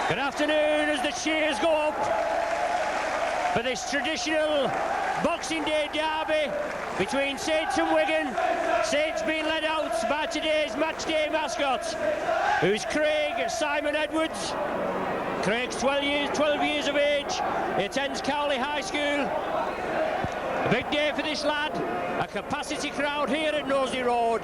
Good afternoon as the cheers go up for this traditional Boxing Day derby between Saints and Wigan. Saints being led out by today's match day mascot, who's Craig Simon Edwards. Craig's 12 years of age. He attends Cowley High School. A big day for this lad. A capacity crowd here at Knowsley Road.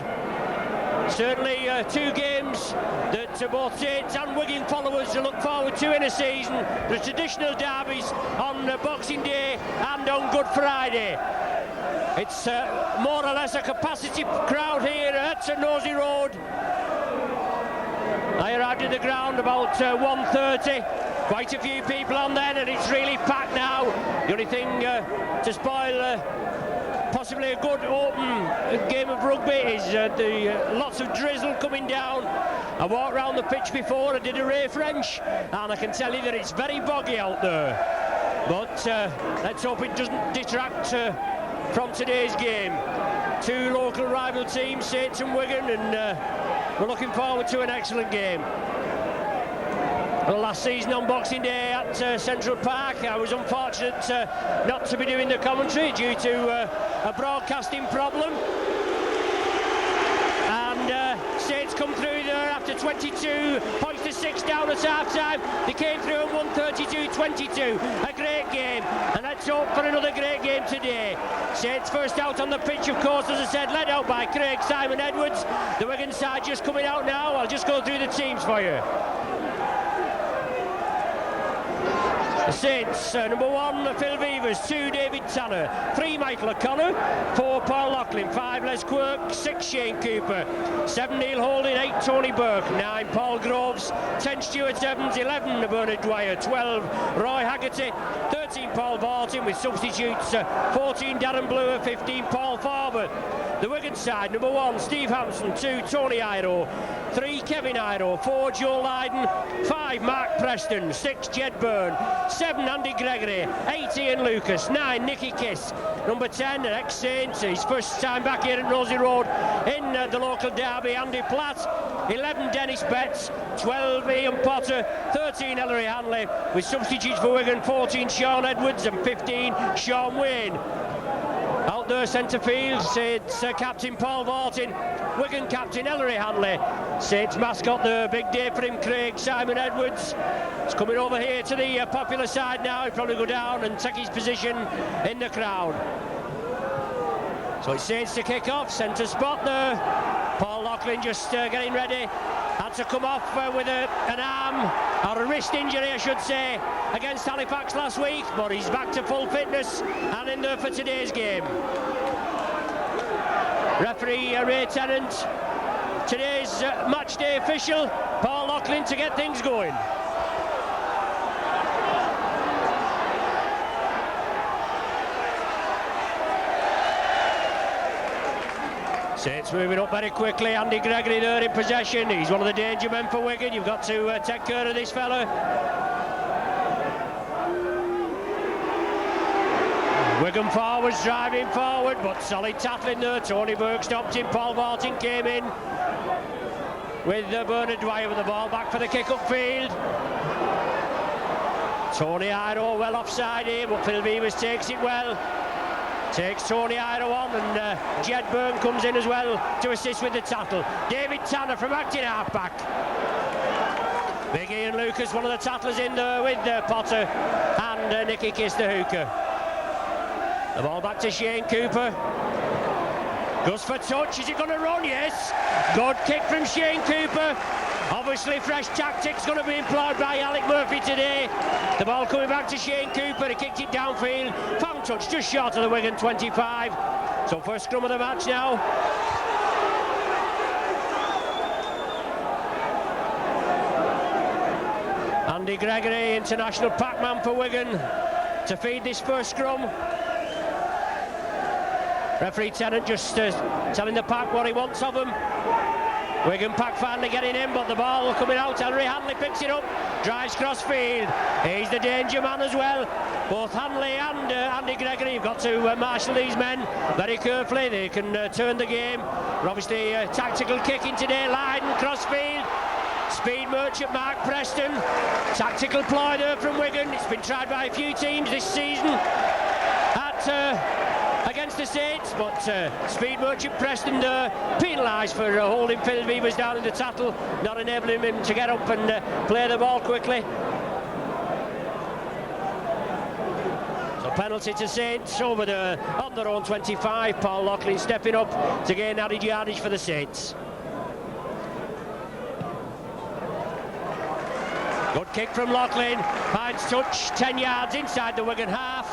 Certainly two games that both Saints and Wigan followers look forward to in a season. The traditional derbies on Boxing Day and on Good Friday. It's more or less a capacity crowd here at Knowsley Road. I arrived at the ground about 1:30. Quite a few people on then, and it's really packed now. The only thing to spoil possibly a good open game of rugby is lots of drizzle coming down. I walked around the pitch before, I did a Ray French, and I can tell you that it's very boggy out there. But let's hope it doesn't detract from today's game. Two local rival teams, Saints and Wigan, and we're looking forward to an excellent game. Well, last season on Boxing Day at Central Park, I was unfortunate not to be doing the commentary due to a broadcasting problem. And Saints come through there after 22 points to 6 down at half-time. They came through and won 32-22. A great game, and let's hope for another great game today. Saints first out on the pitch, of course, as I said, led out by Craig Simon Edwards. The Wigan side just coming out now. I'll just go through the teams for you. The Saints, number 1, Phil Beavers, 2, David Tanner, 3, Michael O'Connor, 4, Paul Loughlin, 5, Les Quirk, 6, Shane Cooper, 7, Neil Holding, 8, Tony Burke, 9, Paul Groves, 10, Stuart Evans, 11, Bernard Dwyer, 12, Roy Haggerty, 13, Paul Barton with substitutes, 14, Darren Bluer, 15, Paul Farber. The Wigan side, number 1, Steve Hampson, 2, Tony Iro, 3, Kevin Iro, 4, Joe Lydon, 5, Mark Preston, 6, Jed Byrne, 7, Andy Gregory, 8, Ian Lucas, 9, Nicky Kiss, number 10, an ex-Saint, his first time back here at Knowsley Road in the local derby, Andy Platt, 11, Dennis Betts, 12, Ian Potter, 13, Ellery Hanley, with substitutes for Wigan, 14, Sean Edwards and 15, Sean Wayne. Out there centre field, Saints captain Paul Vartin, Wigan captain Ellery Hanley, Saints mascot, the big day for him, Craig Simon Edwards. He's coming over here to the popular side now. He'll probably go down and take his position in the crowd. So it's Saints to kick off, centre spot there. Paul Loughlin just getting ready. Had to come off with an arm, or a wrist injury I should say, against Halifax last week, but he's back to full fitness and in there for today's game. Referee Ray Tennant, today's match day official, Paul Loughlin, to get things going. Saints moving up very quickly. Andy Gregory there in possession. He's one of the danger men for Wigan. You've got to take care of this fella. Wigan forwards driving forward, but solid tackling there. Tony Burke stopped him. Paul Vartin came in with Bernard Dwyer with the ball back for the kick-up field. Tony Iro well offside here, but Phil Beavers takes it well. Takes Tony Iro on, and Jed Byrne comes in as well to assist with the tackle. David Tanner from acting half-back. Big Ian Lucas, one of the tattlers in there with Potter, and Nicky Kiss, the hooker. The ball back to Shane Cooper. Goes for touch. Is he going to run? Yes. Good kick from Shane Cooper. Obviously fresh tactics going to be employed by Alec Murphy today. The ball coming back to Shane Cooper. He kicked it downfield. Found touch just short of the Wigan 25. So first scrum of the match now. Andy Gregory, international packman for Wigan, to feed this first scrum. Referee Tennant just telling the pack what he wants of them. Wigan pack finally getting in, but the ball coming out. Ellery Hanley picks it up, drives cross field. He's the danger man as well. Both Hanley and Andy Gregory have got to marshal these men very carefully. They can turn the game. We're obviously tactical kicking today, Lydon cross field. Speed merchant Mark Preston. Tactical ploy there from Wigan. It's been tried by a few teams this season against the Saints, but Speed merchant Preston penalised for holding Phil Beavers down in the tackle, not enabling him to get up and play the ball quickly. So penalty to Saints over on their own 25. Paul Loughlin stepping up to gain added yardage for the Saints. Good kick from Loughlin, finds touch 10 yards inside the Wigan half.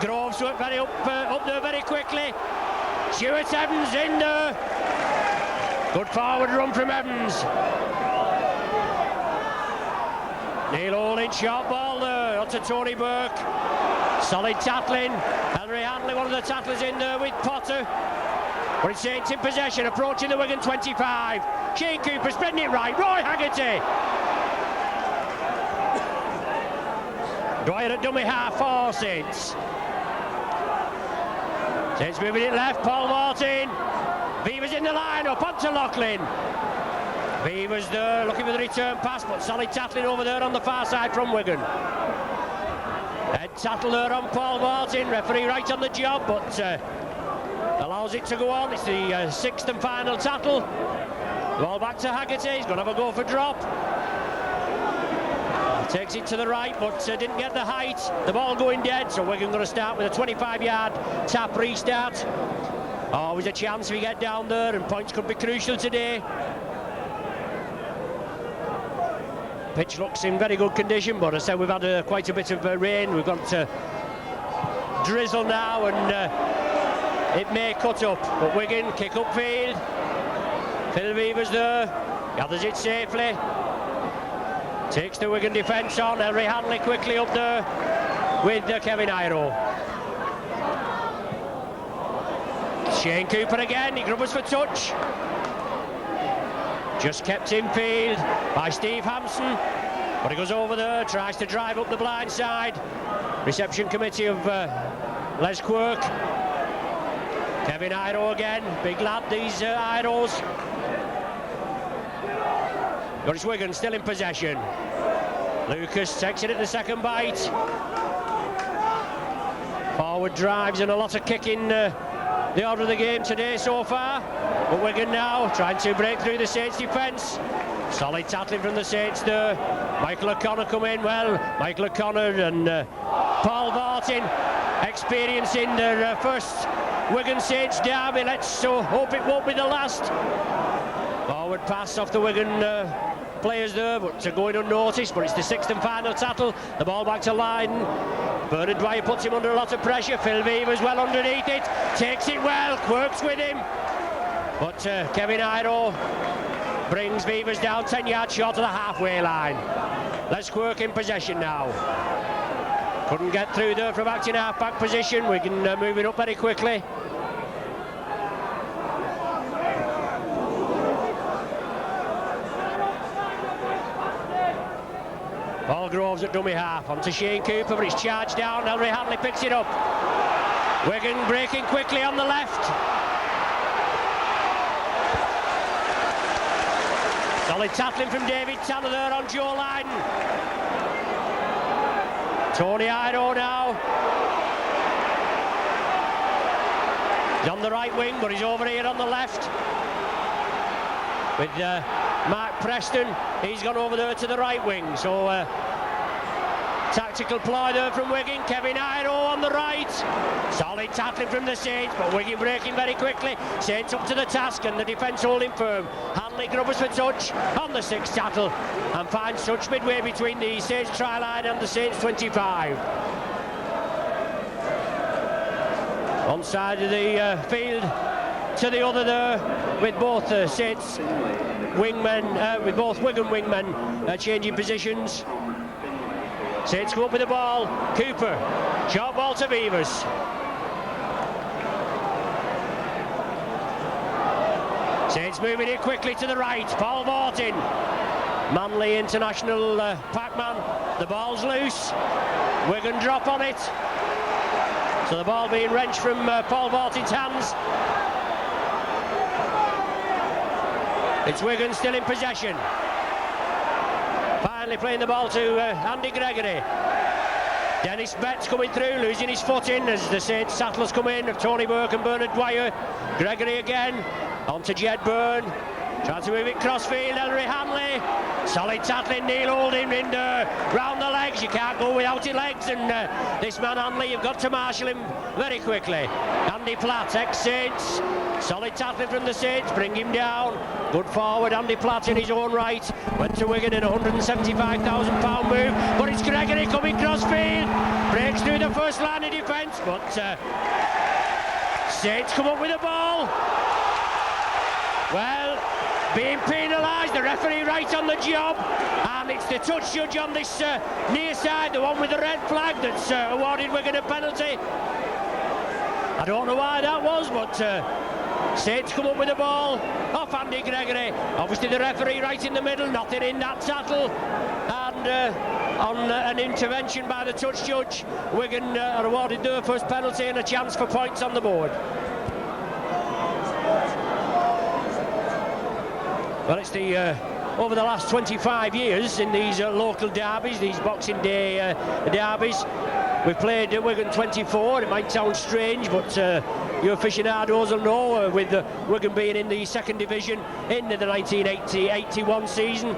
Groves went up there very quickly. Stuart Evans in there. Good forward run from Evans. Neil Olin, short ball there onto Tony Burke. Solid tackling. Henry Hanley, one of the tacklers in there with Potter. But it's Saints in possession, approaching the Wigan 25. Shane Cooper spreading it right. Roy Haggerty. Dwyer at dummy half for Saints. Saints moving it left, Paul Martin. Beavers in the line-up, onto Loughlin. Beavers there, looking for the return pass, but solid tackling over there on the far side from Wigan. Head tackle there on Paul Martin, referee right on the job, but allows it to go on. It's the sixth and final tackle. Ball back to Haggerty, he's going to have a go for drop. Takes it to the right, but didn't get the height. The ball going dead, so Wigan going to start with a 25-yard tap restart. Always a chance if we get down there, and points could be crucial today. Pitch looks in very good condition, but as I said, we've had quite a bit of rain. We've got drizzle now, and it may cut up. But Wigan kick upfield. Phil Beavers there, gathers it safely. Takes the Wigan defence on. Henry Hanley quickly up there with Kevin Iro. Shane Cooper again, he grubbers for touch. Just kept in field by Steve Hampson, but he goes over there, tries to drive up the blind side. Reception committee of Les Quirk. Kevin Iro again, big lad, these Iros. But it's Wigan still in possession. Lucas takes it at the second bite. Forward drives and a lot of kicking the order of the game today so far. But Wigan now trying to break through the Saints defence. Solid tackling from the Saints there. Michael O'Connor come in well. Michael O'Connor and Paul Martin experiencing their first Wigan Saints derby. Let's hope it won't be the last. Forward pass off the Wigan players there, but going unnoticed. But it's the sixth and final tackle. The ball back to line. Bernard Dwyer puts him under a lot of pressure. Phil Beavers well underneath it. Takes it well. Quirks with him. But Kevin Iro brings Beavers down 10 yards short of the halfway line. Les Quirk in possession now. Couldn't get through there from acting half-back position. Wigan moving up very quickly. Paul Groves at dummy half, onto Shane Cooper, but he's charged down. Henry Hanley picks it up. Wigan breaking quickly on the left. Solid tackling from David Tanner there on Joe Lydon. Tony Iro now. He's on the right wing, but he's over here on the left. With Mark Preston, he's gone over there to the right wing. So tactical ploy there from Wigan. Kevin Iro on the right. Solid tackling from the Saints, but Wigan breaking very quickly. Saints up to the task and the defence holding firm. Hanley grubbers for touch on the sixth tackle and finds touch midway between the Saints try line and the Saints 25. One side of the field to the other there, with both Saints wingmen, with both Wigan wingmen changing positions. Saints go up with the ball. Cooper, short ball to Beavers. Saints moving it quickly to the right. Paul Martin, Manly international packman. The ball's loose. Wigan drop on it. So the ball being wrenched from Paul Martin's hands. It's Wigan still in possession. gently playing the ball to Andy Gregory. Dennis Betts coming through, losing his foot in as the Saints Sattlers come in of Tony Burke and Bernard Dwyer. Gregory again, on to Jed Byrne. Trying to move it crossfield, Ellery Hanley. Solid tackling, Neil Holding in round the legs. You can't go without your legs, and this man Hanley, you've got to marshal him very quickly. Andy Platt, ex-Saints. Solid tackling from the Saints, bring him down. Good forward, Andy Platt in his own right. Went to Wigan in a £175,000 move, but it's Gregory coming crossfield. Breaks through the first line of defence, but Saints come up with the ball. Well, being penalised, the referee right on the job, and it's the touch judge on this near side, the one with the red flag, that's awarded Wigan a penalty. I don't know why that was, but Saints come up with the ball off Andy Gregory. Obviously the referee right in the middle, nothing in that tackle, and on an intervention by the touch judge, Wigan are awarded their first penalty and a chance for points on the board. Well, it's the over the last 25 years in these local derbies, these Boxing Day derbies, we've played Wigan 24. It might sound strange, but you aficionados will know, with Wigan being in the second division in the 1980-81 season,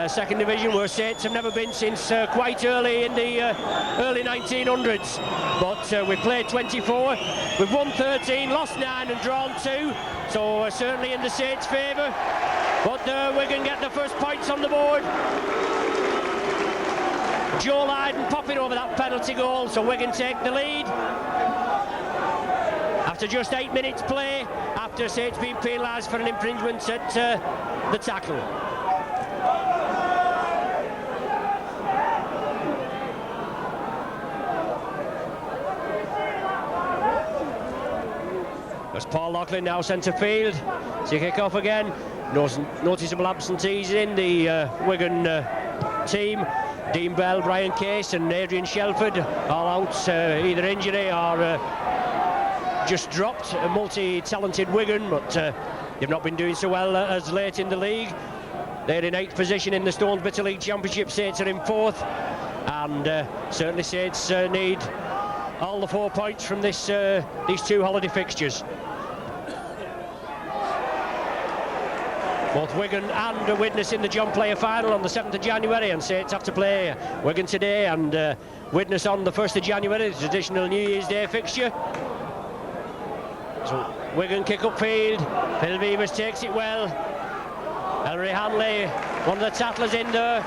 second division where Saints have never been since quite early in the early 1900s. But we played 24, we've won 13, lost 9 and drawn 2, so certainly in the Saints' favour. But Wigan get the first points on the board. Joe Lydon popping over that penalty goal, so Wigan take the lead. After just 8 minutes play, after Saints being penalised for an infringement at the tackle. There's Paul Loughlin now centre field. To kick off again. Noticeable absentees in the Wigan team. Dean Bell, Brian Case and Adrian Shelford all out, either injury or just dropped. A multi-talented Wigan, but they've not been doing so well as late in the league. They're in 8th position in the Stones Bitter League Championship. Saints are in 4th, and certainly Saints need all the 4 points from this these 2 holiday fixtures. Both Wigan and Widnes in the John Player final on the 7th of January, and Saints have to play Wigan today and Widnes on the 1st of January, the traditional New Year's Day fixture. So Wigan kick up field, Phil Vivers takes it well. Ellery Hanley, one of the tattlers in there,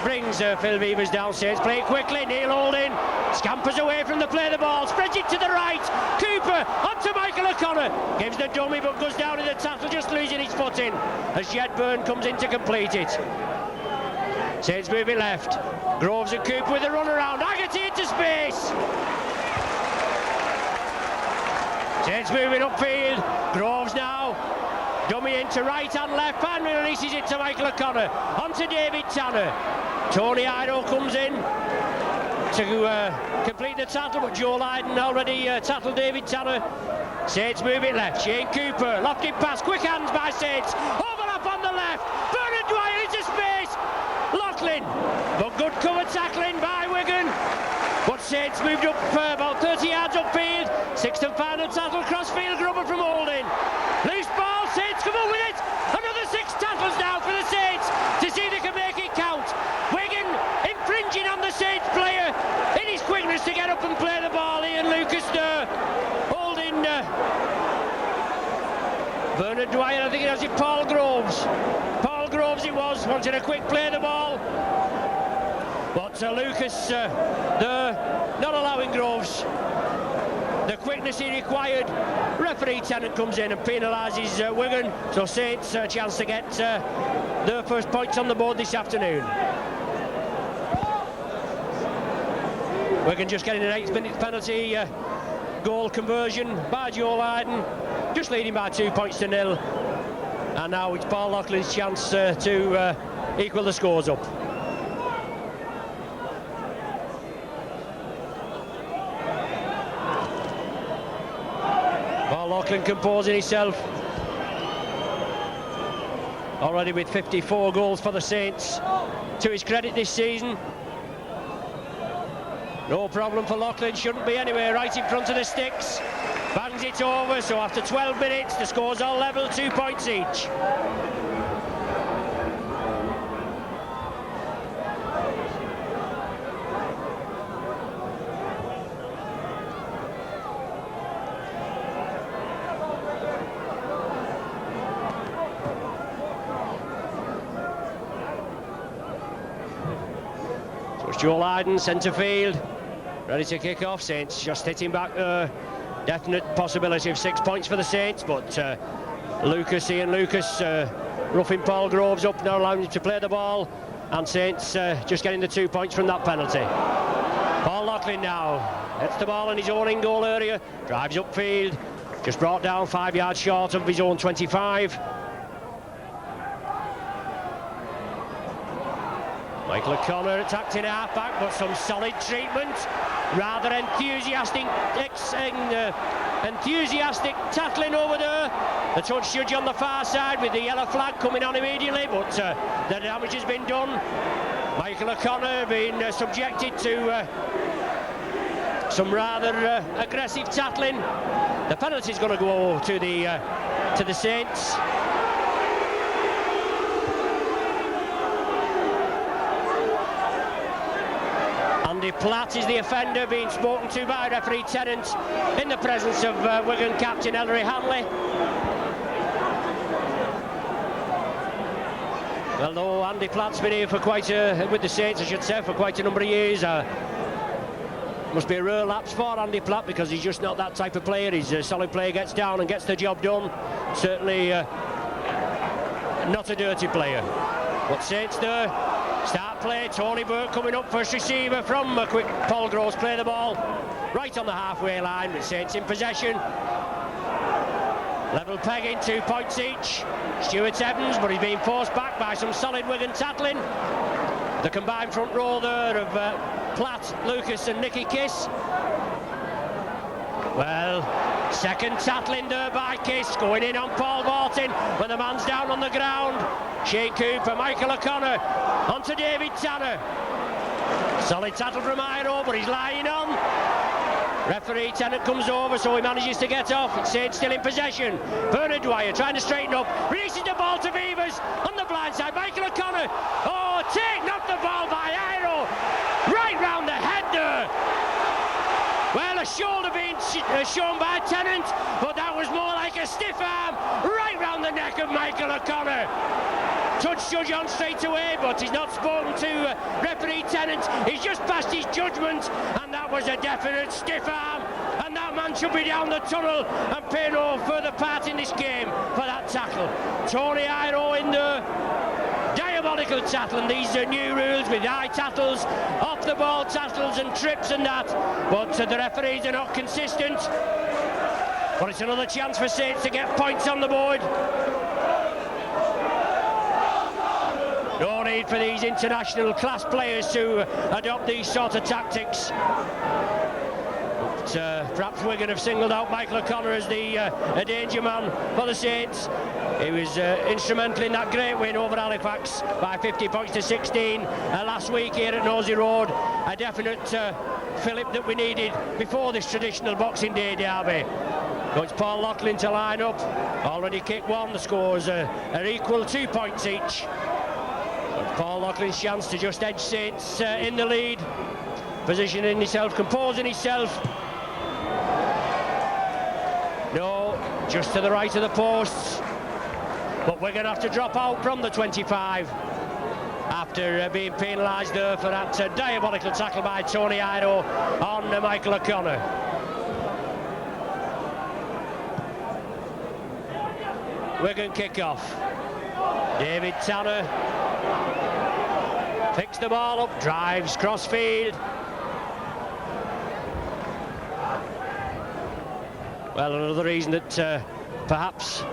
brings Phil Vivers down. Saints play it quickly, Neil Holding scampers away from the play, the ball spreads it to the right, Cooper onto Michael O'Connor, gives the dummy but goes down in the tackle, just losing his foot in as Jed Byrne comes in to complete it. Saints move it left, Groves and Cooper with a run around, Haggerty into space. Saints moving upfield, Groves now, dummy into right and left, finally releases it to Michael O'Connor, onto David Tanner. Tony Ido comes in to complete the tackle, but Joe Lydon already tackled David Tanner. Saints move it left, Shane Cooper, lofted pass, quick hands by Saints, overlap on the left, Bernard Dwyer into space, Loughlin, but good cover tackling by Wigan. But Saints moved up about 30 yards upfield, 6th and final tackle, crossfield grubber from Holding. Loose ball, Saints come up with it, another 6 tackles now for the Saints to see they can make it count. Wigan infringing on the Saints player in his quickness to get up and play the ball. Ian Lucas there, Holding Bernard Dwyer, I think it was it Paul Groves. Paul Groves it was, wanted a quick play the ball. But Lucas there, not allowing Groves the quickness he required. Referee Tennant comes in and penalises Wigan, so Saints a chance to get their first points on the board this afternoon. Wigan just getting an 8th-minute penalty goal conversion by Joe Lydon, just leading by 2 points to 0. And now it's Paul Loughlin's chance to equal the scores up. Paul Loughlin composing himself. already with 54 goals for the Saints to his credit this season. No problem for Loughlin, shouldn't be anywhere, right in front of the sticks. Bangs it over, so after 12 minutes the scores are level, 2 points each. So it's Joe Lydon, centre field, ready to kick off. Saints just hitting back there. Definite possibility of 6 points for the Saints, but Ian Lucas roughing Paul Groves up, now allowing him to play the ball, and Saints just getting the 2 points from that penalty. Paul Loughlin now hits the ball in his own in goal area, drives upfield, just brought down 5 yards short of his own 25. Michael O'Connor attacked in half-back, but some solid treatment. Rather enthusiastic tackling over there. The touch judge on the far side with the yellow flag coming on immediately, but the damage has been done. Michael O'Connor being subjected to some rather aggressive tackling. The penalty's going to go to the Saints. Andy Platt is the offender, being spoken to by referee Tennant in the presence of Wigan captain Ellery Hanley. Well, though Andy Platt's been here for with the Saints, I should say, for quite a number of years. Must be a rare lapse for Andy Platt, because he's just not that type of player. He's a solid player, gets down and gets the job done. Certainly not a dirty player. But Saints there. Start play, Tony Burke coming up, first receiver from a quick Paul Groves, play the ball right on the halfway line with Saints in possession. Level pegging, 2 points each. Stuart Evans, but he's being forced back by some solid Wigan tackling. The combined front row there of Platt, Lucas and Nicky Kiss. Well, second tackling there by Kiss, going in on Paul Morton when the man's down on the ground. Shane Cooper, Michael O'Connor, onto David Tanner. Solid tackle from Iro, but he's lying on. Referee Tennant comes over, so he manages to get off. It's Saints still in possession. Bernard Dwyer trying to straighten up, releases the ball to Beavers on the blind side. Michael O'Connor, knocked the ball by Iro, right round the head there. Well, a shoulder being shown by Tennant, but that was more like a stiff arm right round the neck of Michael O'Connor. Touch judge on straight away, but he's not spoken to referee Tennant. He's just passed his judgment, and that was a definite stiff arm, and that man should be down the tunnel and pay no further part in this game for that tackle. Tony Iro in there. Diabolical tackle, and these are new rules with high tackles, off the ball tackles and trips and that, but the referees are not consistent. But it's another chance for Saints to get points on the board. No need for these international class players to adopt these sort of tactics. But perhaps Wigan have singled out Michael O'Connor as a danger man for the Saints. He was instrumental in that great win over Halifax by 50 points to 16 last week here at Nosey Road. A definite fillip that we needed before this traditional Boxing Day derby. So it's Paul Loughlin to line up. Already kicked one. The scores are equal, 2 points each. Paul Loughlin's chance to just edge Saints in the lead. Positioning himself, composing himself. No, just to the right of the posts. But we're going to have to drop out from the 25 after being penalised there for that diabolical tackle by Tony Iro on Michael O'Connor. Wigan kick off. David Tanner picks the ball up, drives crossfield. Well, another reason that perhaps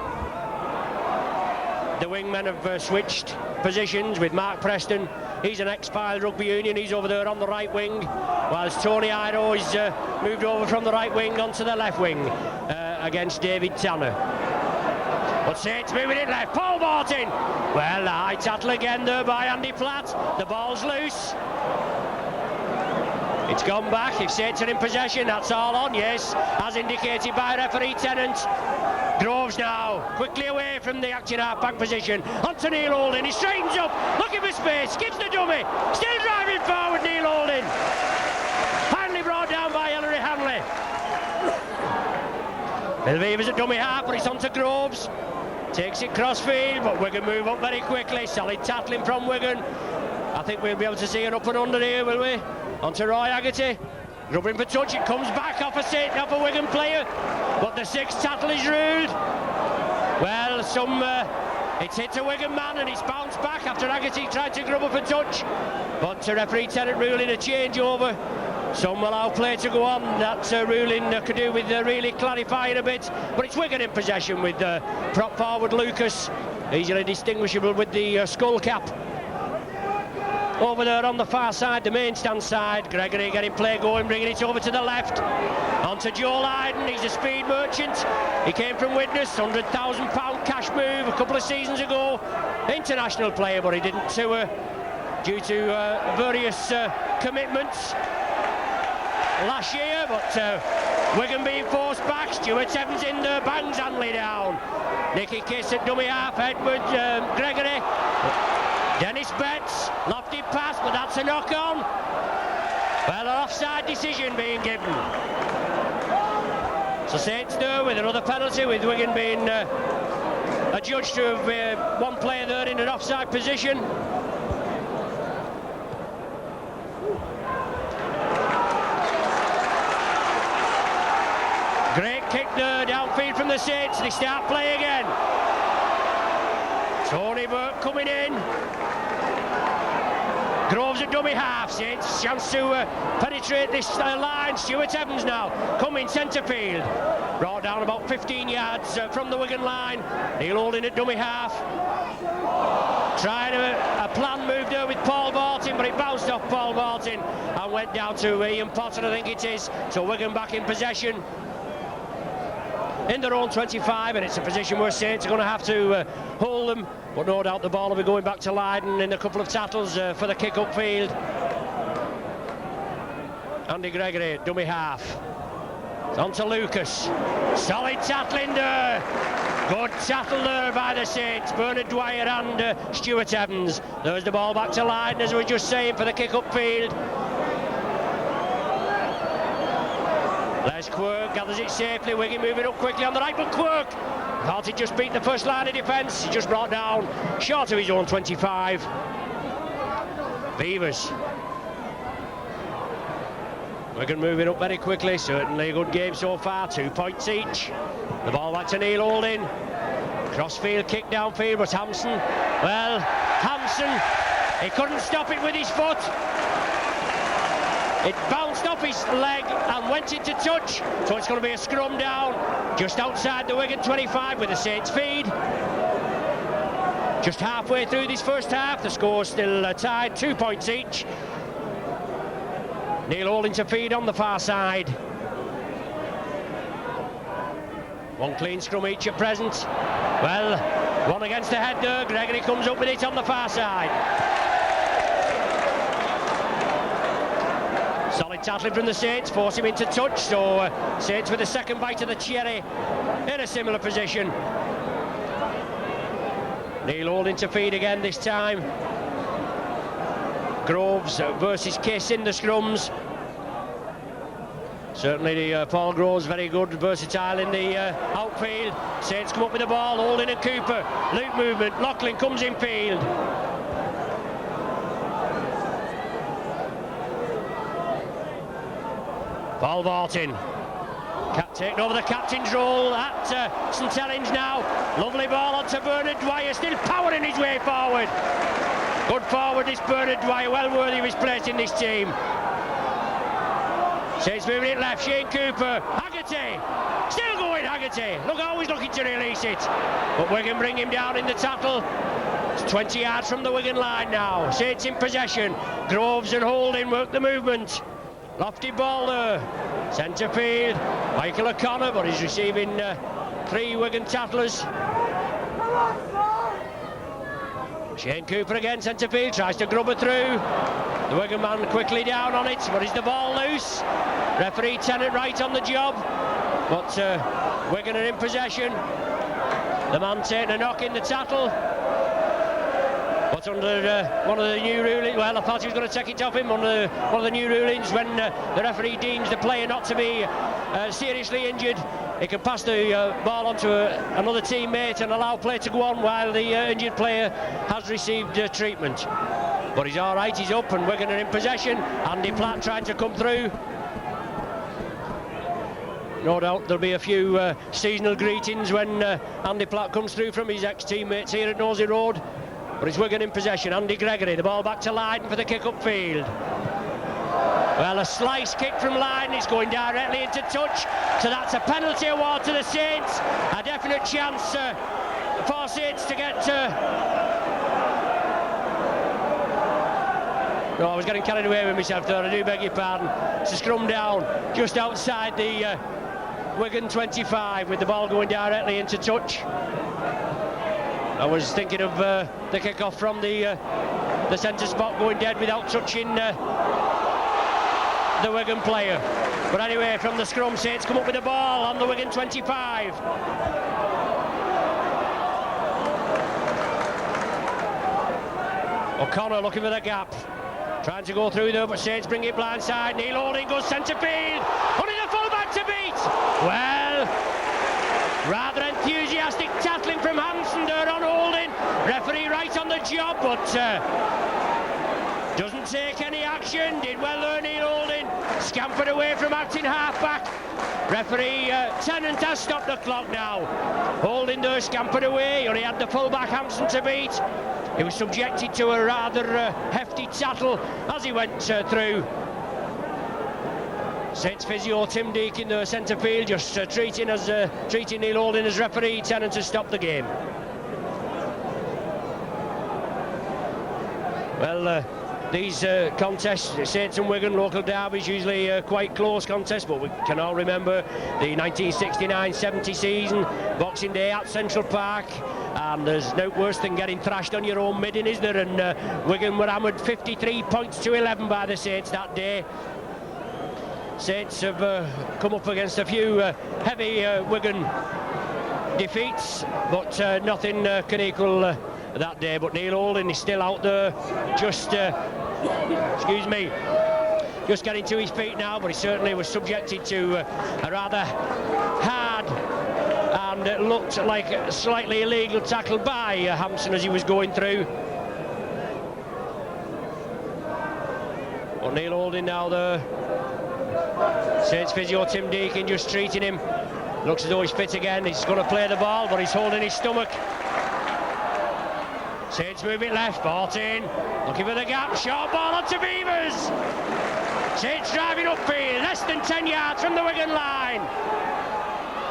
the wingmen have switched positions with Mark Preston. He's an ex-Pile Rugby Union, he's over there on the right wing, whilst Tony Iro is moved over from the right wing onto the left wing against David Tanner. But But Saints moving it left. Paul Martin. Well, a high tattle again there by Andy Platt. The ball's loose. It's gone back. If Saints are in possession, that's all on, yes, as indicated by referee Tennant. Groves now, quickly away from the acting half-back position. Onto Neil Holding, he straightens up, looking for space, gives the dummy. Still driving forward, Neil Holding. Finally brought down by Ellery Hanley. Milvivers at dummy half, but it's onto Groves. Takes it crossfield, but Wigan move up very quickly. Solid tackling from Wigan. I think we'll be able to see an up and under here, will we? Onto Roy Haggerty, grubbing for touch, it comes back off a Wigan player, but the sixth tackle is ruled. Well, it's hit a Wigan man and it's bounced back after Haggerty tried to grub up a touch, but referee Tennant ruling a changeover. Some allow play to go on. That ruling could do with really clarifying a bit, but it's Wigan in possession with prop forward Lucas, easily distinguishable with the skull cap. Over there on the far side, the main stand side, Gregory getting play going, bringing it over to the left. Onto Joe Lydon, he's a speed merchant. He came from Widnes, £100,000 cash move a couple of seasons ago. International player, but he didn't tour due to various commitments last year. But Wigan being forced back, Stuart Evans in there, bangs Hanley down. Nicky Kiss at dummy half, Edward Gregory. Dennis Betts, lofty pass, but that's a knock-on. Well, an offside decision being given. So Saints do with another penalty, with Wigan being adjudged to have one player there in an offside position. Great kick there downfield from the Saints. They start play again. Tony Burke coming in. Groves at dummy half. Saints chance to penetrate this line. Stuart Evans now coming centre field. Brought down about 15 yards from the Wigan line. Neil Holding at dummy half. Trying a plan move there with Paul Martin, but it bounced off Paul Martin and went down to Ian Potter, I think it is. So Wigan back in possession in their own 25, and it's a position where Saints are going to have to hold them, but no doubt the ball will be going back to Lydon in a couple of tackles for the kick upfield. Andy Gregory, dummy half. It's on to Lucas. Solid tackling there. Good tackle there by the Saints. Bernard Dwyer and Stuart Evans. There's the ball back to Lydon, as we were just saying, for the kick upfield. Les Quirk gathers it safely. Wigan moving up quickly on the right, but Quirk thought he just beat the first line of defence. He just brought down short of his own 25. Beavers. Wigan moving up very quickly. Certainly a good game so far. 2 points each. The ball back to Neil Holding. Crossfield kick downfield, but Hampson. Well, Hampson, he couldn't stop it with his foot. It bounced off his leg and went into touch, so it's going to be a scrum down just outside the Wigan 25 with the Saints feed. Just halfway through this first half, the score's still tied, 2 points each. Neil Holding to feed on the far side. One clean scrum each at present. Well, one against the head there. Gregory comes up with it on the far side. Solid tackling from the Saints, force him into touch, so Saints with a second bite of the cherry in a similar position. Neil Holding to feed again this time. Groves versus Kiss in the scrums. Certainly Paul Groves very good, versatile in the outfield. Saints come up with the ball, Holding and Cooper. Loop movement, Loughlin comes in field. Paul Martin taking over the captain's role at St Helens now. Lovely ball onto Bernard Dwyer, still powering his way forward. Good forward this Bernard Dwyer, well worthy of his place in this team. Saints moving it left, Shane Cooper, Haggerty, still going Haggerty. Look, always looking to release it, but Wigan bring him down in the tackle. It's 20 yards from the Wigan line now. Saints in possession. Groves and Holding work the movement. Lofty ball there, centre field, Michael O'Connor, but he's receiving 3 Wigan tacklers. Shane Cooper again, centre field, tries to grub it through. The Wigan man quickly down on it, but is the ball loose? Referee Tennant right on the job, but Wigan are in possession. The man taking a knock in the tackle. But under one of the new rulings, well, I thought he was going to take it off him. One of the new rulings, when the referee deems the player not to be seriously injured, he can pass the ball on to another teammate and allow play to go on while the injured player has received treatment. But he's all right, he's up, and Wigan are in possession. Andy Platt trying to come through. No doubt there'll be a few seasonal greetings when Andy Platt comes through from his ex-teammates here at Nosey Road. But it's Wigan in possession. Andy Gregory, the ball back to Lydon for the kick upfield. Well, a slice kick from Lydon, it's going directly into touch, so that's a penalty award to the Saints. A definite chance for Saints to get... No, I was getting carried away with myself there, I do beg your pardon. It's a scrum down just outside the Wigan 25 with the ball going directly into touch. I was thinking of the kick-off from the centre spot going dead without touching the Wigan player. But anyway, from the scrum, Saints come up with the ball on the Wigan 25. O'Connor looking for the gap. Trying to go through there, but Saints bring it blindside. Neil Holding goes centre field. Only the full-back to beat. Well, rather enthusiastic tackling from Hansen there on Holding. Referee right on the job, but doesn't take any action. Did well there, Neil Holding. Scampered away from acting half-back. Referee Tennant has stopped the clock now. Holding there, scampered away. Only had the full-back Hansen to beat. He was subjected to a rather hefty tackle as he went through. Saints physio Tim Deakin, the centre field, just treating Neil Holding as referee. Tennant has stopped the game. Well, these contests, Saints and Wigan, local derbies, usually quite close contests, but we can all remember the 1969-70 season, Boxing Day at Central Park, and there's no worse than getting thrashed on your own midden, is there? And Wigan were hammered 53 points to 11 by the Saints that day. Saints have come up against a few heavy Wigan defeats, but nothing can equal that day. But Neil Holding is still out there, just just getting to his feet now, but he certainly was subjected to a rather hard and it looked like a slightly illegal tackle by Hampson as he was going through. But Neil Holding now there. Saints physio Tim Deakin just treating him. Looks as though he's fit again. He's going to play the ball, but he's holding his stomach. Saints moving left, 14. Looking for the gap, short ball onto Beavers. Saints driving upfield, less than 10 yards from the Wigan line.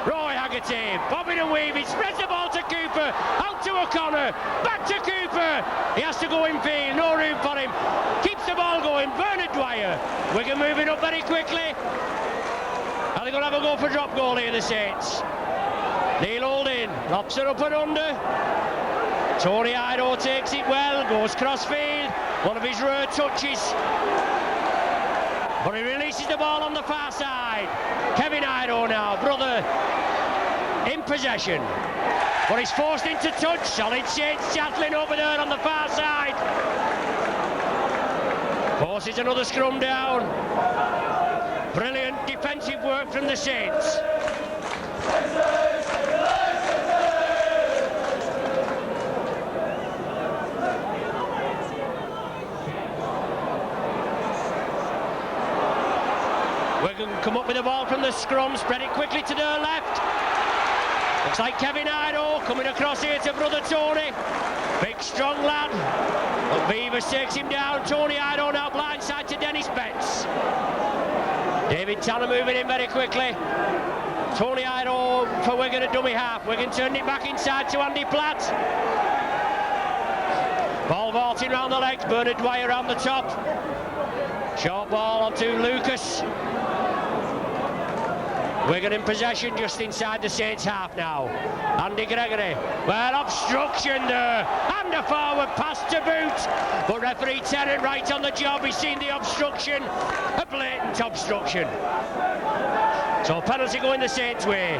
Roy Haggerty, bobbing and weaving, spreads the ball to Cooper, out to O'Connor, back to Cooper. He has to go infield, no room for him. Keeps the ball going, Bernard Dwyer. Wigan moving up very quickly. Are they going to have a go for drop goal here, the Saints? Neil Holding lops it up and under. Tony Ido takes it well, goes crossfield, one of his rare touches. But he releases the ball on the far side. Kevin Ido now, brother, in possession. But he's forced into touch. Solid Saints Chatelain over there on the far side. Forces another scrum down. Brilliant defensive work from the Saints. Wigan come up with the ball from the scrum, spread it quickly to their left. Looks like Kevin Ido coming across here to brother Tony. Big strong lad. But Beavers takes him down. Tony Ido now blindside to Dennis Betts. David Tanner moving in very quickly. Tony Ido for Wigan at dummy half. Wigan turned it back inside to Andy Platt. Ball vaulting round the legs. Bernard Dwyer around the top. Short ball onto Lucas. Wigan in possession just inside the Saints half now. Andy Gregory, well, obstruction there, and a forward pass to boot, but referee Tennant right on the job. He's seen the obstruction, a blatant obstruction. So penalty going the Saints' way.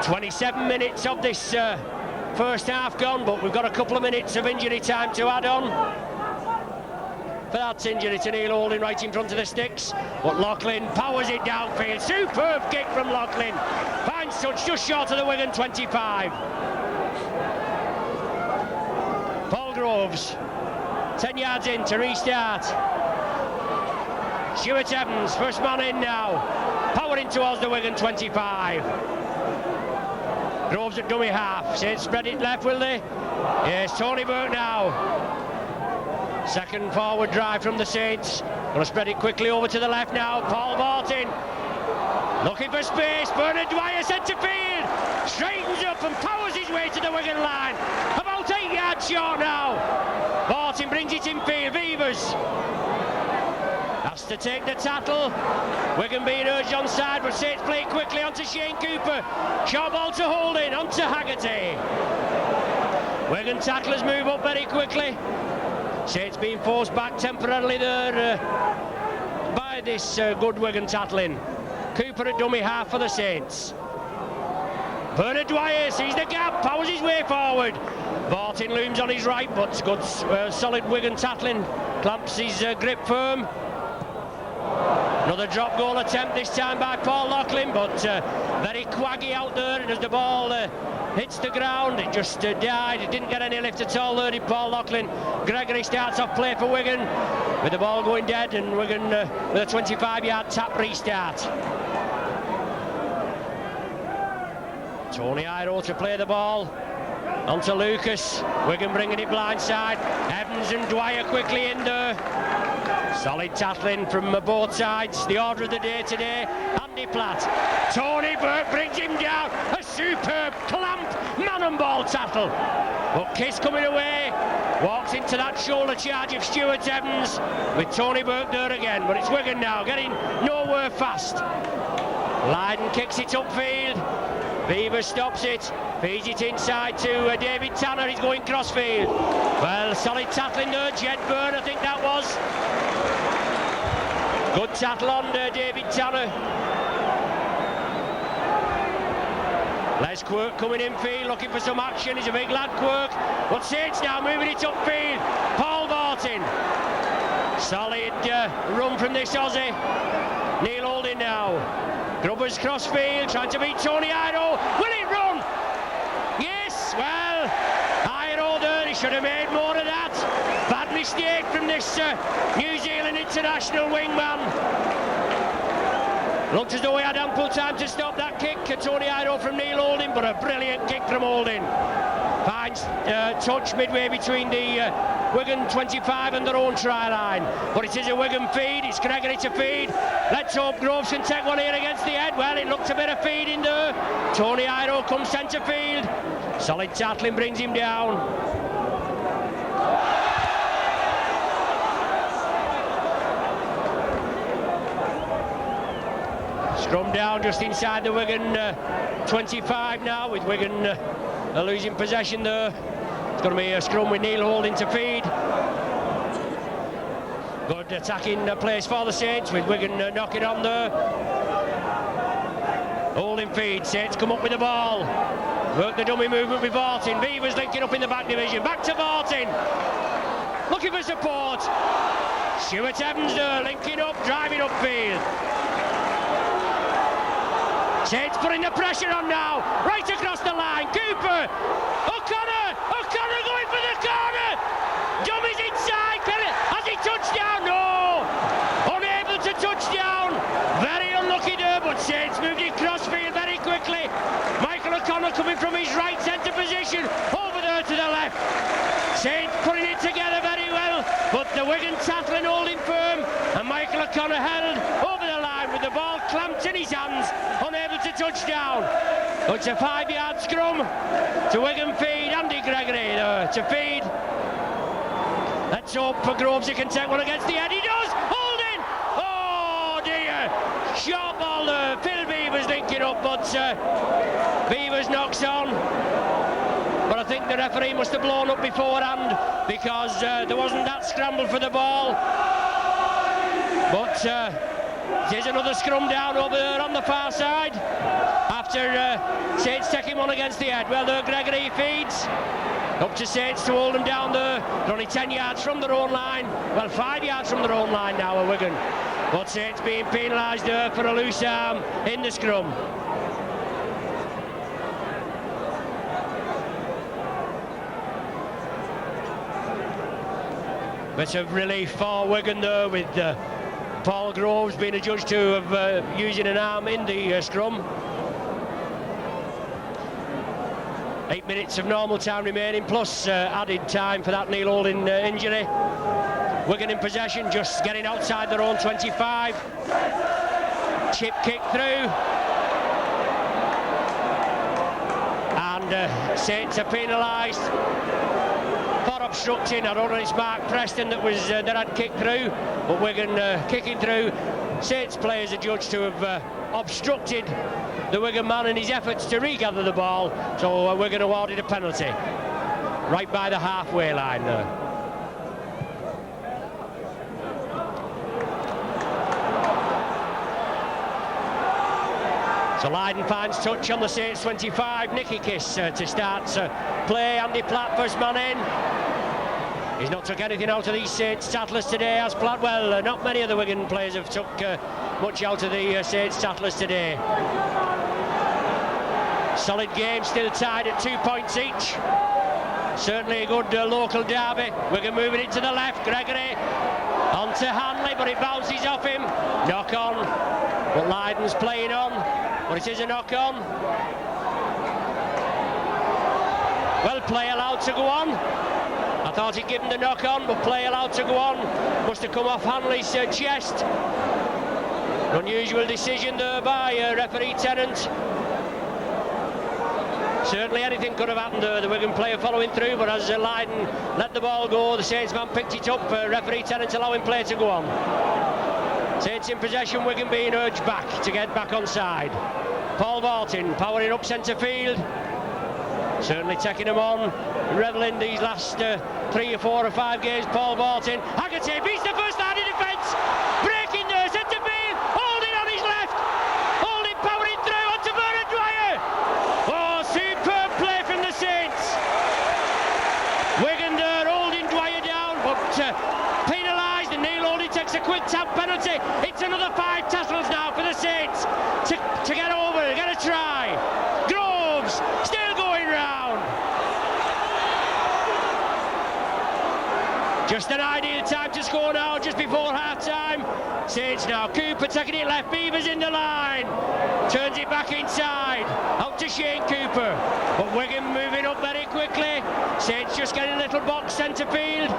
"27 minutes of this first half gone, but we've got a couple of minutes of injury time to add on. For that injury to Neil Holding right in front of the sticks, but Loughlin powers it downfield. Superb kick from Loughlin. Finds touch just short of the Wigan 25. Paul Groves, 10 yards in to restart. Stuart Evans, first man in now, powering towards the Wigan 25. Groves at dummy half. Saints spread it left, will they? Yes, Tony Burke now. Second forward drive from the Saints. Going to spread it quickly over to the left now. Paul Martin looking for space. Bernard Dwyer centre field. Straightens up and powers his way to the Wigan line. About 8 yards short now. Martin brings it in field. Vivers has to take the tackle. Wigan being urged onside, but Saints play it quickly onto Shane Cooper. Short ball to Holding, onto Haggerty. Wigan tacklers move up very quickly. Saints being forced back temporarily there by this good Wigan tackling. Cooper at dummy half for the Saints. Bernard Dwyer sees the gap, powers his way forward. Martin looms on his right, but good solid Wigan tackling. Clamps his grip firm. Another drop goal attempt, this time by Paul Loughlin, but very quaggy out there, and as the ball hits the ground, it just died. It didn't get any lift at all there, did Paul Loughlin. Gregory starts off play for Wigan with the ball going dead, and Wigan with a 25-yard tap restart. Tony Iro to play the ball onto Lucas. Wigan bringing it blindside. Evans and Dwyer quickly in there. Solid tackling from both sides. The order of the day today. Andy Platt. Tony Burke brings him down. A superb clamp man and ball tackle. But Kiss coming away. Walks into that shoulder charge of Stuart Evans with Tony Burke there again. But it's Wigan now getting nowhere fast. Lydon kicks it upfield. Beaver stops it, feeds it inside to David Tanner. He's going crossfield. Well, solid tackling there, Jed Byrne, I think that was. Good tackle on David Tanner. Les Quirk coming in field, looking for some action. He's a big lad, Quirk. But Saints now moving it upfield. Paul Martin. Solid run from this Aussie. Neil Holding now. Grubbers crossfield, trying to beat Tony Iro. Will it run? Yes, well, Iro there, he should have made more of that. Bad mistake from this New Zealand international wingman. Looked as though he had ample time to stop that kick. Tony Iro from Neil Holding, but a brilliant kick from Holding. Finds touch midway between the Wigan 25 and their own try line. But it is a Wigan feed, it's Gregory to feed. Let's hope Groves can take one here against the head. Well, it looked a bit of feed in there. Tony Iro comes centre field. Solid tackling brings him down. Scrum down just inside the Wigan 25 now, with Wigan losing possession there. It's going to be a scrum with Neil Holding to feed. Good attacking place for the Saints, with Wigan knocking on there. Holding feed, Saints come up with the ball. Work the dummy movement with Vartin. Beavers linking up in the back division. Back to Vartin. Looking for support. Stuart Evans there, linking up, driving upfield. Saints putting the pressure on now, right across the line. Cooper, O'Connor going for the corner. Dummies inside. Has he touched down? No. Unable to touch down. Very unlucky there, but Saints moved it crossfield very quickly. Michael O'Connor coming from his right centre position over there to the left. Saints putting it together very well, but the Wigan tackling Holding firm, and Michael O'Connor held over the line with the ball clamped in his hands, unable to touch down. It's a 5-yard scrum to Wigan feed. Andy Gregory there to feed. Let's hope for Groves he can take one against the head. He does! ball there. Phil Beavers linking up, but Beavers knocks on. But I think the referee must have blown up beforehand because there wasn't that scramble for the ball. But there's another scrum down over there on the far side after Saints taking one against the head. Well, there Gregory feeds. Up to Saints to hold them down there. They're only 10 yards from their own line. Well, 5 yards from their own line now, a Wigan. But Saints being penalised there for a loose arm in the scrum. Bit of relief for Wigan there with Paul Groves being adjudged to have using an arm in the scrum. 8 minutes of normal time remaining, plus added time for that Neil Holding injury. Wigan in possession, just getting outside their own 25. Chip kick through. And Saints are penalised for obstructing. I don't know, it's Mark Preston that had kicked through, but Wigan kicking through. Saints players are judged to have obstructed the Wigan man in his efforts to regather the ball, so Wigan awarded a penalty right by the halfway line there. So Lydon finds touch on the Saints 25. Nicky Kiss to start play. Andy Platt first man in. He's not took anything out of these Saints tattlers today, as Platt. Well, not many of the Wigan players have took much out of the Saints tattlers today. Solid game, still tied at 2 points each. Certainly a good local derby. Wigan moving it to the left. Gregory on to Hanley, but it bounces off him. Knock on, but Lydon's playing on. But it is a knock on. Well, play allowed to go on. I thought he'd given the knock on, but play allowed to go on. Must have come off Hanley's chest. Unusual decision there by referee Tennant. Certainly anything could have happened there. The Wigan player following through, but as Lydon let the ball go, the Saints man picked it up. Referee Tennant allowing play to go on. Saints in possession, Wigan being urged back to get back on side. Paul Vaultin powering up centre field. Certainly taking them on, revelling these last 3 or 4 or 5 games. Paul Vaultin. Haggerty beats the first line of defence. Breaking there, centre field. Holding on his left. Holding powering through onto Bernard Dwyer. Oh, superb play from the Saints. Wigan there holding Dwyer down, but penalised, and Neil Holding takes a quick tap penalty. It's another 5 tassels now for the Saints to get over, get a try. Groves still going round. Just an ideal time to score now, just before half-time. Saints now, Cooper taking it left, Beavers in the line. Turns it back inside, out to Shane Cooper. But Wigan moving up very quickly. Saints just getting a little box centre field.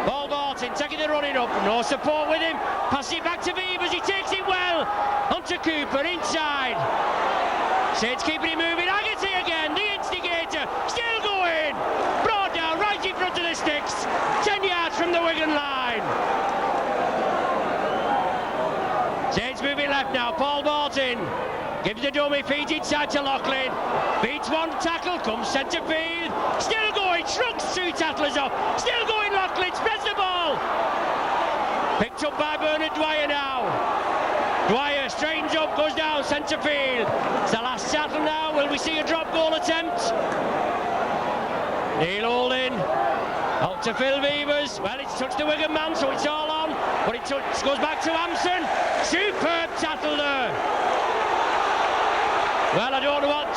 Paul Vaultin taking the running up, no support with him. Passes it back to Beavers, he takes it well. Onto Cooper, inside. Saints keeping it moving, Haggerty again, the instigator, still going. Brought down right in front of the sticks, 10 yards from the Wigan line. Saints moving left now, Paul Vaultin. Gives the dummy, feeds inside to Loughlin. Beats one tackle, comes centre field. Still going, shrugs 2 tattlers off. Still going, Loughlin, spreads the ball. Picked up by Bernard Dwyer now. Dwyer straightens up, goes down, centre field. It's the last tattle now. Will we see a drop goal attempt? Neil Holding. Out to Phil Beavers. Well, it's touched the Wigan man, so it's all on. But it goes back to Hampson. Superb tattle there. Well, I don't know what...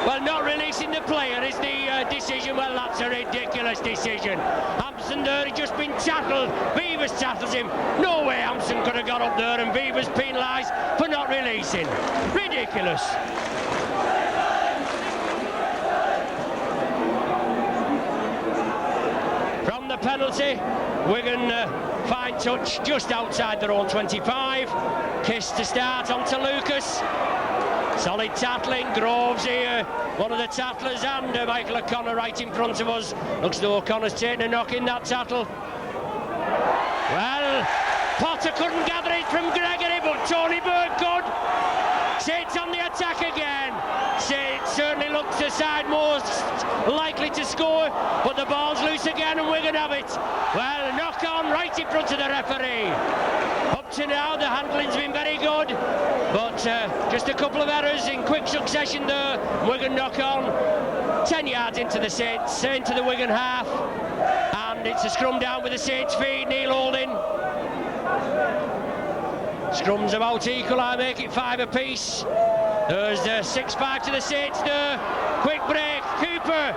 well, not releasing the player is the decision. Well, that's a ridiculous decision. Hampson there had just been tackled. Beavers tackles him. No way Hampson could have got up there, and Beavers penalised for not releasing. Ridiculous. From the penalty, Wigan fine touch just outside their own 25. Kiss to start onto Lucas. Solid tackling, Groves here, one of the tattlers, and Michael O'Connor right in front of us. Looks though O'Connor's taking a knock in that tattle. Well, Potter couldn't gather it from Gregory, but Tony Burke could. Saints on the attack again. Saints certainly looks the side most likely to score, but the ball's loose again and Wigan have it. Well, a knock on right in front of the referee. Up to now, the handling's been very good, but just a couple of errors in quick succession there. Wigan knock on 10 yards into the Saints, into the Wigan half, and it's a scrum down with the Saints feed. Neil Holding. Scrum's about equal, I make it 5 apiece. There's the 6-5 to the Saints there. Quick break, Cooper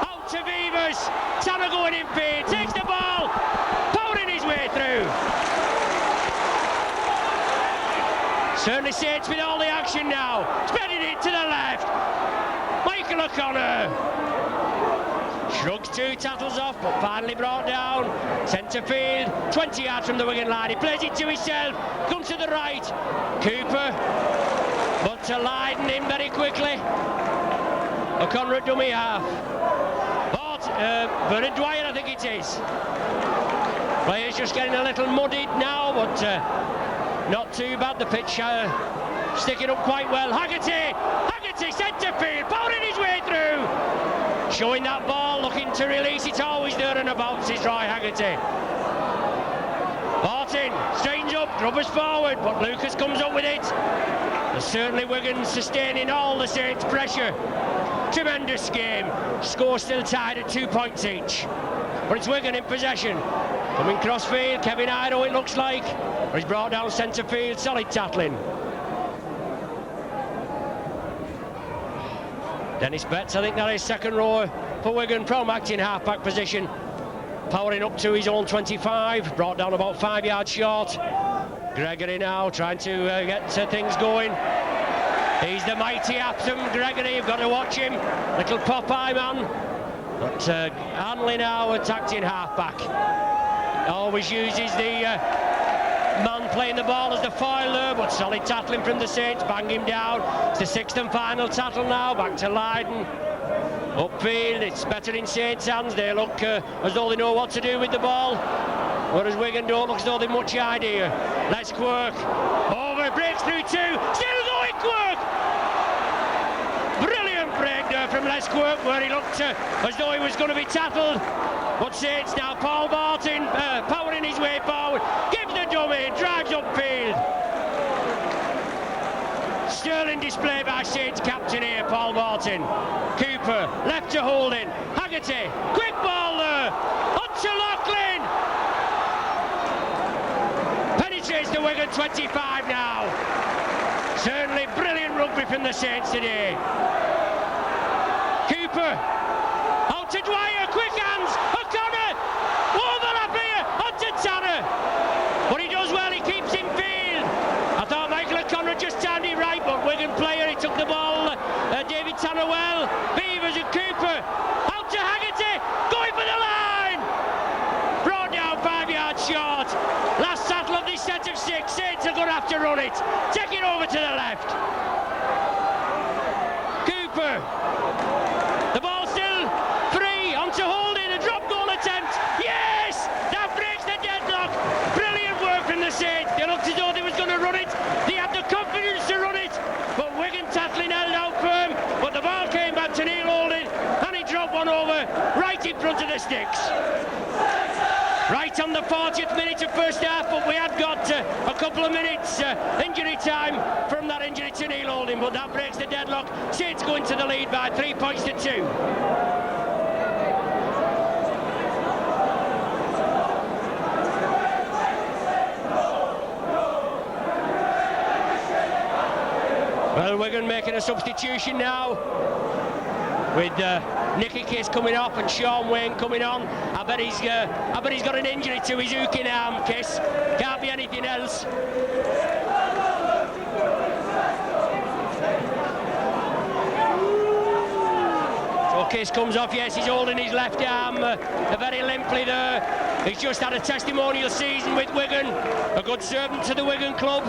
out to Beavers. Tanner going in feed, takes the ball, powering his way through. Certainly Saints with all the action now, spreading it to the left. Michael O'Connor shrugs 2 tackles off, but finally brought down. Centre field, 20 yards from the Wigan line. He plays it to himself, comes to the right. Cooper, but to Lydon in very quickly. O'Connor at dummy half. Bernard Dwyer, I think it is. Players just getting a little muddied now, but not too bad. The pitch sticking up quite well. Haggerty, centre field, powering his way through. Showing that ball, looking to release it, always there and about is Roy Haggerty. Martin straightens up, grubbers forward, but Lucas comes up with it. There's certainly Wigan sustaining all the Saints' pressure. Tremendous game. Score still tied at 2 points each. But it's Wigan in possession. Coming crossfield, Kevin Ido it looks like. But he's brought down centre field, solid tackling. Dennis Betts, I think that is second row for Wigan. Promax in half-back position. Powering up to his own 25. Brought down about 5 yards short. Gregory now trying to get things going. He's the mighty Aptham, Gregory, you've got to watch him. Little Popeye man. But Hanley now attacked in half-back. Always uses the man playing the ball as the foil there, but solid tackling from the Saints, bang him down. It's the 6th and final tackle now, back to Lydon. Upfield, it's better in Saints' hands. They look as though they know what to do with the ball, whereas Wigan don't look as though they've much idea. Les Quirk, over, breaks through 2, still going Quirk! Brilliant break there from Les Quirk, where he looked as though he was going to be tackled. But Saints now, Paul Martin powering his way forward, gives the dummy, drives upfield. Sterling display by Saints captain here, Paul Martin. Cooper, left to Holding. Haggerty, quick ball there, on to Loughlin. Penetrates the Wigan 25 now. Certainly brilliant rugby from the Saints today. Cooper, out to Dwyer, quick hands, O'Connor, overlap here, onto Tanner. But he does well, he keeps in field. I thought Michael O'Connor just timed it right, but Wigan player, he took the ball, David Tanner well. Beavers and Cooper, out to Haggerty, going for the line. Brought down 5 yards short. Last tackle of this set of 6, Saints are going to have to run it. Take it over to the left. Cooper. The ball still free, onto Holding, a drop goal attempt. Yes! That breaks the deadlock. Brilliant work from the Saints. They looked as though they was going to run it. They had the confidence to run it. But Wigan tackling held out firm. But the ball came back to Neil Holding, and he dropped one over right in front of the sticks. Right on the 40th minute of first half, but we had got a couple of minutes injury time from that injury to Neil Holding, but that breaks the deadlock. Saints going to the lead by 3 points to 2. Well, Wigan making a substitution now with Nicky Kiss coming off and Sean Wayne coming on. I bet he's got an injury to his hooking arm, Kiss. Can't be anything else. So Kiss comes off, yes, he's holding his left arm very limply there. He's just had a testimonial season with Wigan, a good servant to the Wigan club.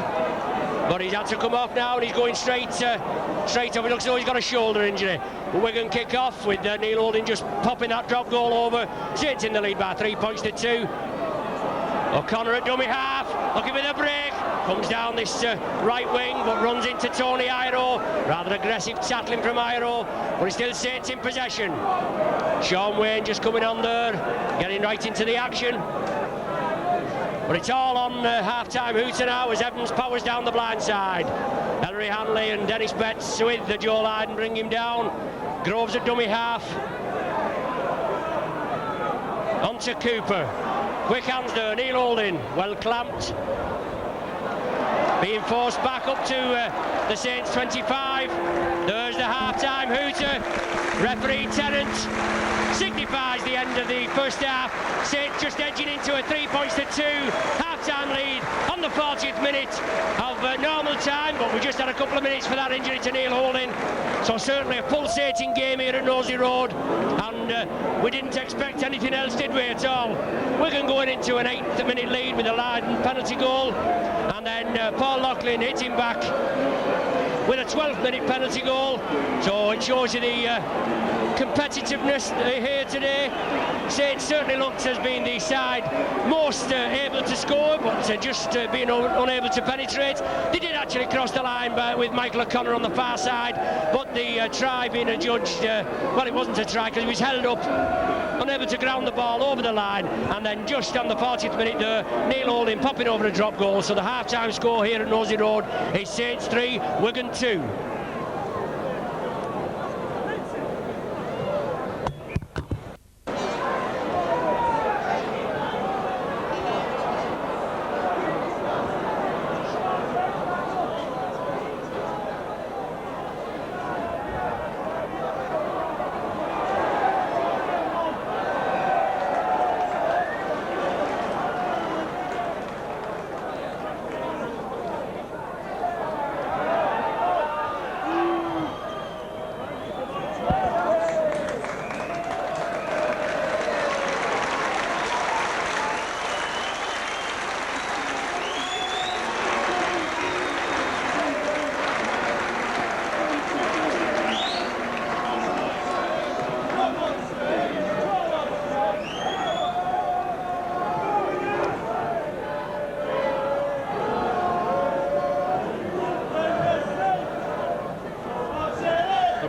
But he's had to come off now and he's going straight up. It looks as though he's got a shoulder injury. But Wigan kick off with Neil Holding just popping that drop goal over. Saints in the lead by 3 points to 2. O'Connor at dummy half, looking for the break, comes down this right wing but runs into Tony Iro. Rather aggressive tackling from Iro, but he's still Saints in possession. Sean Wayne just coming on there, getting right into the action. But it's all on half-time hooter now as Evans powers down the blind side. Ellery Hanley and Dennis Betts with the Joe Lydon bring him down. Groves at dummy half. On to Cooper. Quick hands there, Neil Holding, well clamped. Being forced back up to the Saints 25. There's the half-time hooter. Referee Tennant signifies the end of the first half. Saints just edging into a 3 points to 2 half-time lead on the 40th minute of normal time, but we just had a couple of minutes for that injury to Neil Holding. So certainly a pulsating game here at Nosey Road, and we didn't expect anything else, did we, at all? Wigan going into an 8th minute lead with a Lydon penalty goal, and then Paul Loughlin hitting back with a 12th minute penalty goal. So it shows you the competitiveness here today. Saints certainly looked as being the side most able to score, but just being unable to penetrate. They did actually cross the line with Michael O'Connor on the far side, but the try being adjudged, well, it wasn't a try because he was held up, unable to ground the ball over the line, and then just on the 40th minute there, Neil Holding popping over a drop goal. So the half-time score here at Nosey Road is Saints 3, Wigan 2.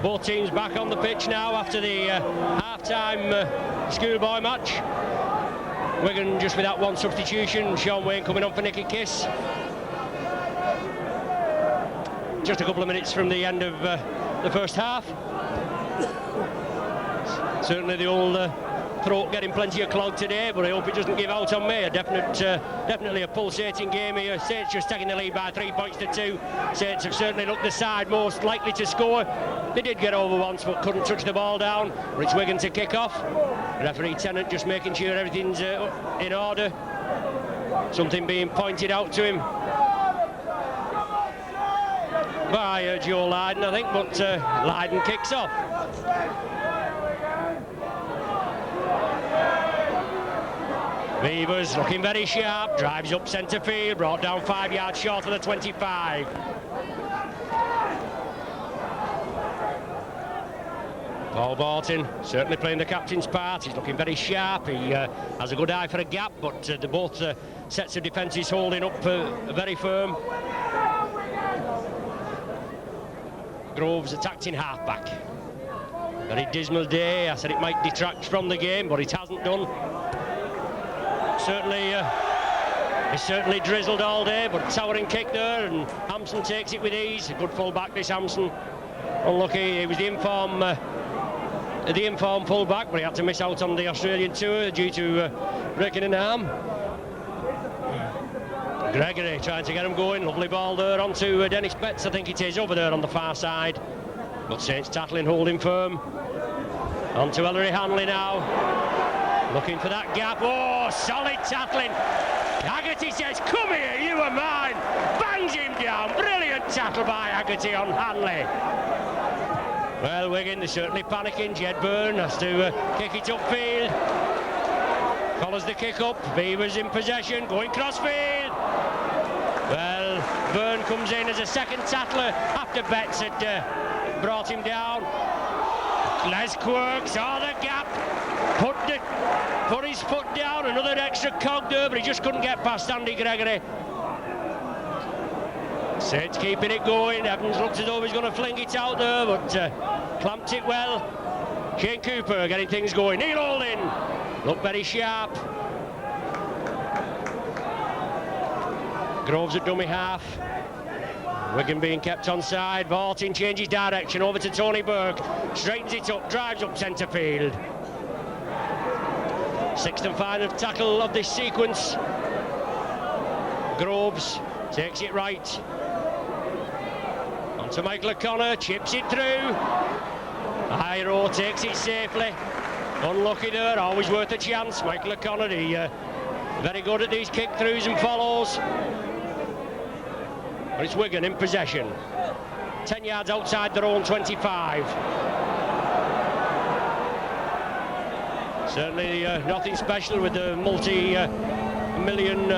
Both teams back on the pitch now after the half-time schoolboy match. Wigan just with that one substitution, Sean Wayne coming on for Nicky Kiss. Just a couple of minutes from the end of the first half. Certainly the old throat getting plenty of clog today, but I hope it doesn't give out on me. A definitely a pulsating game here. Saints just taking the lead by 3 points to 2. Saints have certainly looked the side most likely to score. They did get over once but couldn't touch the ball down. But it's Wigan to kick off. Referee Tennant just making sure everything's in order. Something being pointed out to him by Joe Lydon, I think, but Lydon kicks off. Beavers looking very sharp, drives up centre field, brought down 5 yards short of the 25. Paul Borton certainly playing the captain's part. He's looking very sharp. He has a good eye for a gap, but both sets of defences holding up very firm. Groves attacked in half-back. Very dismal day. I said it might detract from the game, but it hasn't done. It's certainly drizzled all day, but towering kick there, and Hampson takes it with ease. A good full-back, this Hampson. Unlucky, he was the informed full-back, but he had to miss out on the Australian tour due to breaking an arm. Gregory trying to get him going. Lovely ball there onto Dennis Betts, I think it is, over there on the far side. But Saints tackling, holding firm. Onto Ellery Hanley now. Looking for that gap. Oh, solid tackling. Haggerty says, come here, you are mine. Bangs him down. Brilliant tackle by Haggerty on Hanley. Well, Wigan, they're certainly panicking. Jed Byrne has to kick it upfield. Follows the kick up. Beavers in possession, going crossfield. Well, Byrne comes in as a second tackler after Betts had brought him down. Les Quirk saw the gap. Put his foot down, another extra cog there, but he just couldn't get past Andy Gregory. Saints keeping it going. Evans looks as though he's going to fling it out there, but clamped it well. Shane Cooper getting things going. Neil Holding looked very sharp. Groves at dummy half. Wigan being kept onside. Vaulting changes direction over to Tony Burke. Straightens it up, drives up centre field. Sixth and final tackle of this sequence. Groves takes it right. On to Michael O'Connor, chips it through. Iro takes it safely. Unlucky there, always worth a chance. Michael O'Connor, very good at these kick throughs and follows. But it's Wigan in possession. 10 yards outside their own 25. Certainly nothing special with the multi-million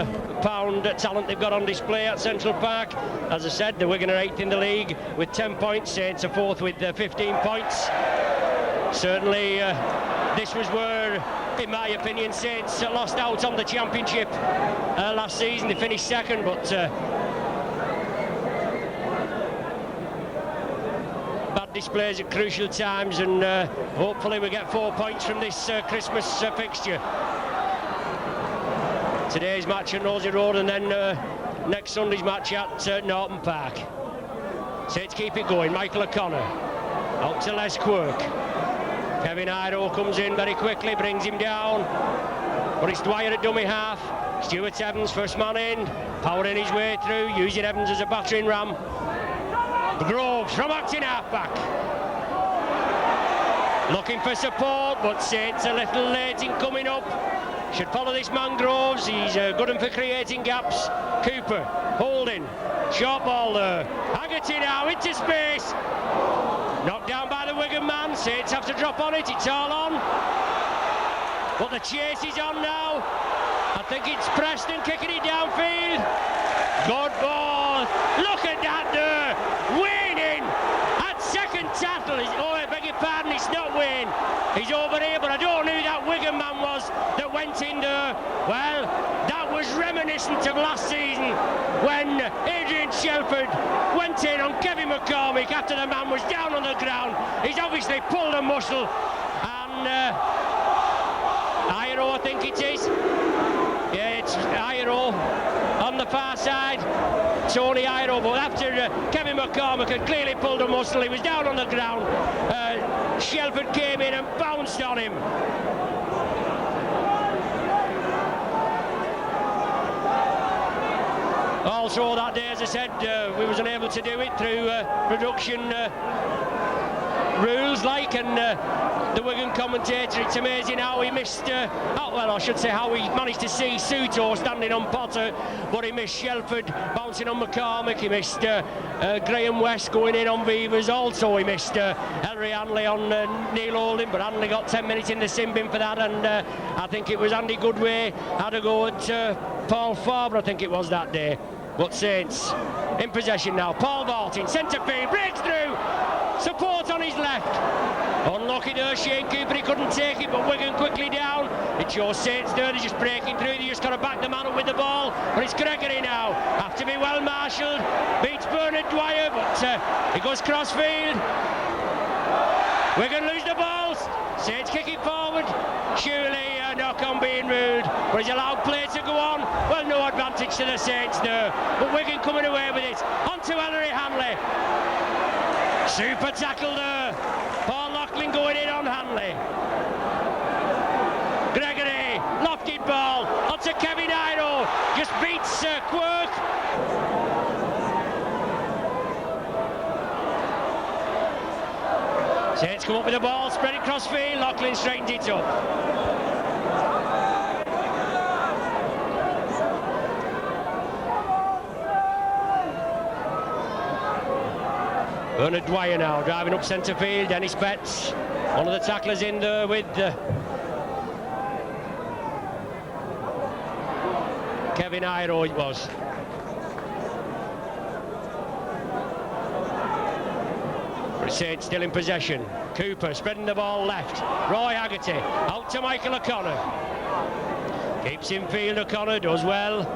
pound talent they've got on display at Central Park. As I said, the Wigan are 8th in the league with 10 points. Saints are 4th with 15 points. Certainly this was where, in my opinion, Saints lost out on the championship last season. They finished second, but bad displays at crucial times, and hopefully we get 4 points from this Christmas fixture. Today's match at Nosey Road, and then next Sunday's match at Norton Park. Saints keep it going. Michael O'Connor out to Les Quirk. Kevin Iro comes in very quickly, brings him down, but it's Dwyer at dummy half. Stuart Evans first man in, powering his way through, using Evans as a battering ram. Groves from acting half-back. Looking for support, but Saints a little late in coming up. Should follow this man Groves, he's good one for creating gaps. Cooper, Holding, short ball there. Haggerty now into space. Knocked down by the Wigan man. Saints have to drop on it, it's all on. But the chase is on now. I think it's Preston kicking it downfield. Good ball. Look at that there. Wayne in at second tackle. Oh, I beg your pardon, it's not Wayne. He's over here, but I don't know who that Wigan man was that went in there. Well, that was reminiscent of last season when Adrian Shelford went in on Kevin McCormick after the man was down on the ground. He's obviously pulled a muscle, and Iro, I think it is. Yeah, it's Iro on the far side. Tony Iro, but after Kevin McCormick had clearly pulled a muscle, he was down on the ground. Shelford came in and bounced on him. Also that day, as I said, we was unable to do it through production rules, and the Wigan commentator, it's amazing how he missed, I should say how he managed to see Suto standing on Potter, but he missed Shelford bouncing on McCormick, he missed Graham West going in on Beavers, also he missed Ellery Hanley on Neil Holding, but Hanley got 10 minutes in the sin bin for that, and I think it was Andy Goodway had a go at Paul Farber, I think it was that day. But Saints in possession now. Paul vaulting, centre field, breaks through. Support on his left. Unlucky there, Shane Cooper, he couldn't take it, but Wigan quickly down. It shows Saints there, they're just breaking through, they just got to back the man up with the ball. But it's Gregory now, have to be well marshalled. Beats Bernard Dwyer, but he goes crossfield. Wigan lose the ball. Saints kick it forward. Surely a knock on being ruled, but he's allowed play to go on. Well, no advantage to the Saints there, but Wigan coming away with it. On to Ellery Hanley. Super tackle there. Paul Loughlin going in on Hanley. Gregory, lofted ball. On to Kevin Iro. Just beats Quirk. Saints come up with the ball, spread it crossfield. Loughlin straightens it up. Bernard Dwyer now driving up centre field. Dennis Betts, one of the tacklers in there with Kevin Iro it was. Saints still in possession. Cooper spreading the ball left. Roy Haggerty out to Michael O'Connor. Keeps in field. O'Connor does well.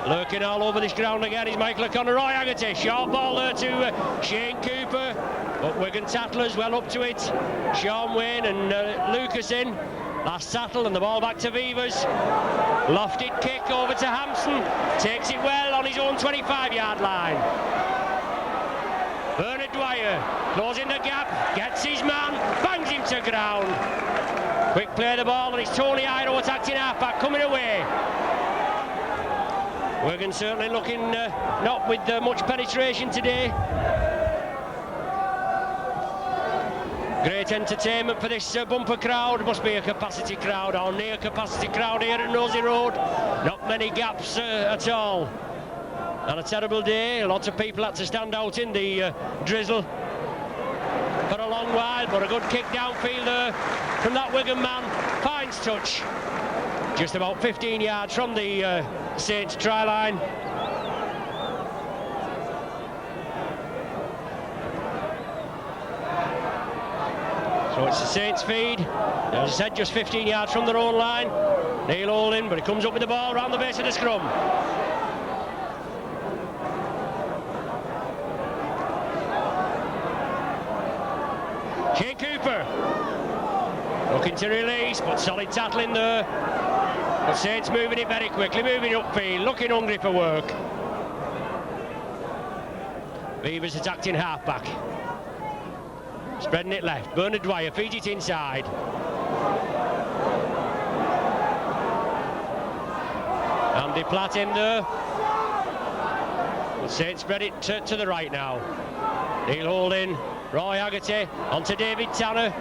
Lurking all over this ground again is Michael O'Connor. Roy Haggerty, short ball there to Shane Cooper, but Wigan tattlers well up to it. Sean Wayne and Lucas in. Last tattle and the ball back to Vivers. Lofted kick over to Hampson. Takes it well on his own 25-yard line. Bernard Dwyer closing the gap, gets his man, bangs him to ground. Quick play of the ball and it's Tony Iro attacking half-back coming away. Wigan certainly looking not with much penetration today. Great entertainment for this bumper crowd. Must be a capacity crowd or near capacity crowd here at Nosey Road. Not many gaps at all. On a terrible day, lots of people had to stand out in the drizzle for a long while, but a good kick downfield there from that Wigan man. Finds touch. Just about 15 yards from the Saints try line. So it's the Saints feed. As I said, just 15 yards from their own line. Neil Holding, but he comes up with the ball around the base of the scrum. Shane Cooper looking to release, but solid tackling there. But Saints moving it very quickly, moving upfield, looking hungry for work. Beavers attacked in half-back. Spreading it left. Bernard Dwyer feeds it inside. Andy Platt in there. But Saints spread it to the right now. Neil Holding, Roy Haggerty, onto David Tanner.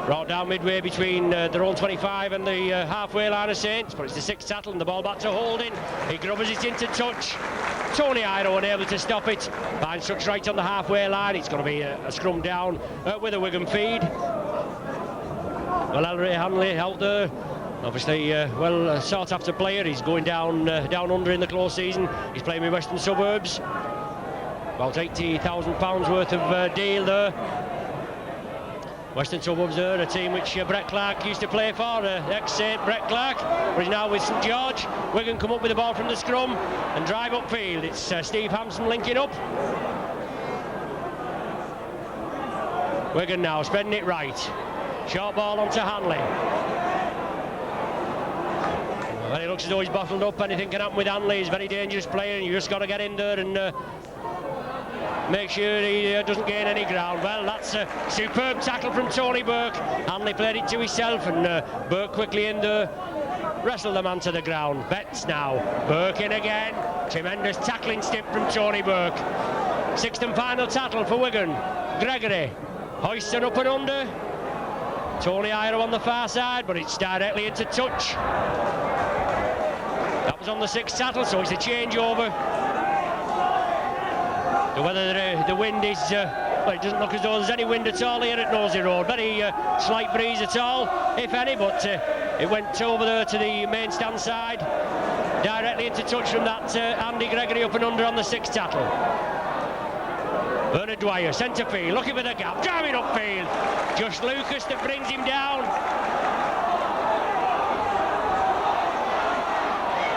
Brought down midway between their own 25 and the halfway line of Saints, but it's the sixth tackle and the ball back to Holding. He grubbers it into touch. Tony Iro unable to stop it. Finds touch right on the halfway line. It's going to be a scrum down with a Wigan feed. Well, Ellery Hanley out there. Obviously, well sought after player. He's going down under in the close season. He's playing with Western Suburbs. About £80,000 worth of deal there. Western Suburbs are a team which Brett Clark used to play for, ex-Saint Brett Clark, but he's now with St George. Wigan come up with the ball from the scrum and drive upfield. It's Steve Hampson linking up. Wigan now spreading it right. Short ball onto Hanley. Well, it looks as though he's bottled up. Anything can happen with Hanley. He's a very dangerous player and you just got to get in there and make sure he doesn't gain any ground. Well, that's a superb tackle from Tony Burke. Hanley played it to himself and Burke quickly in there. Wrestled the man to the ground. Betts now. Burke in again. Tremendous tackling stip from Tony Burke. Sixth and final tackle for Wigan. Gregory hoisted up and under. Tony Iro on the far side, but it's directly into touch. That was on the sixth tackle, so it's a changeover. Whether the wind is, well, it doesn't look as though there's any wind at all here at Nosey Road. Very slight breeze at all, if any, but it went over there to the main stand side. Directly into touch from that Andy Gregory up and under on the sixth tackle. Bernard Dwyer, centre field, looking for the gap, driving upfield. Just Lucas that brings him down.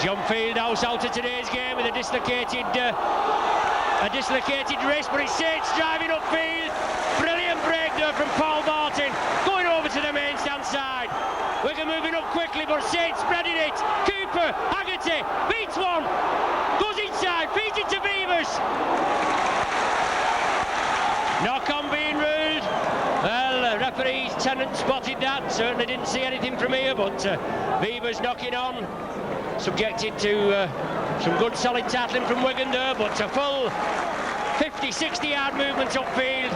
John Fieldhouse out of today's game with a dislocated wrist, but it's Saints driving upfield. Brilliant break there from Paul Barton, going over to the main stand side. Wigan moving up quickly, but Saints spreading it. Cooper, Haggerty, beats one, goes inside, feeds it to Beavers. Knock on being ruled. Well, referee Tennant spotted that. Certainly didn't see anything from here, but Beavers knocking on. Subjected to some good solid tackling from Wigan there, but a full 50-60 yard movement upfield.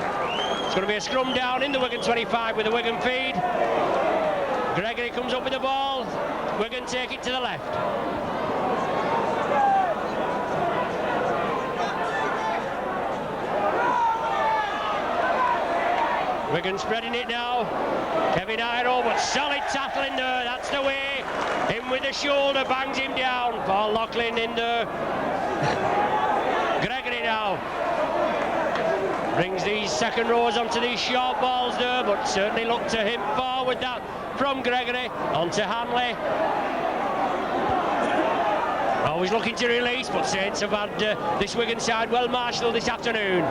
It's going to be a scrum down in the Wigan 25 with the Wigan feed. Gregory comes up with the ball. Wigan take it to the left. Wigan spreading it now. Kevin Iro, but solid tackling there. That's the way. In with the shoulder, bangs him down. Paul Loughlin in there. Brings these second rows onto these short balls there, but certainly look to him forward that from Gregory onto Hanley. Always looking to release, but Saints have had this Wigan side well marshalled this afternoon.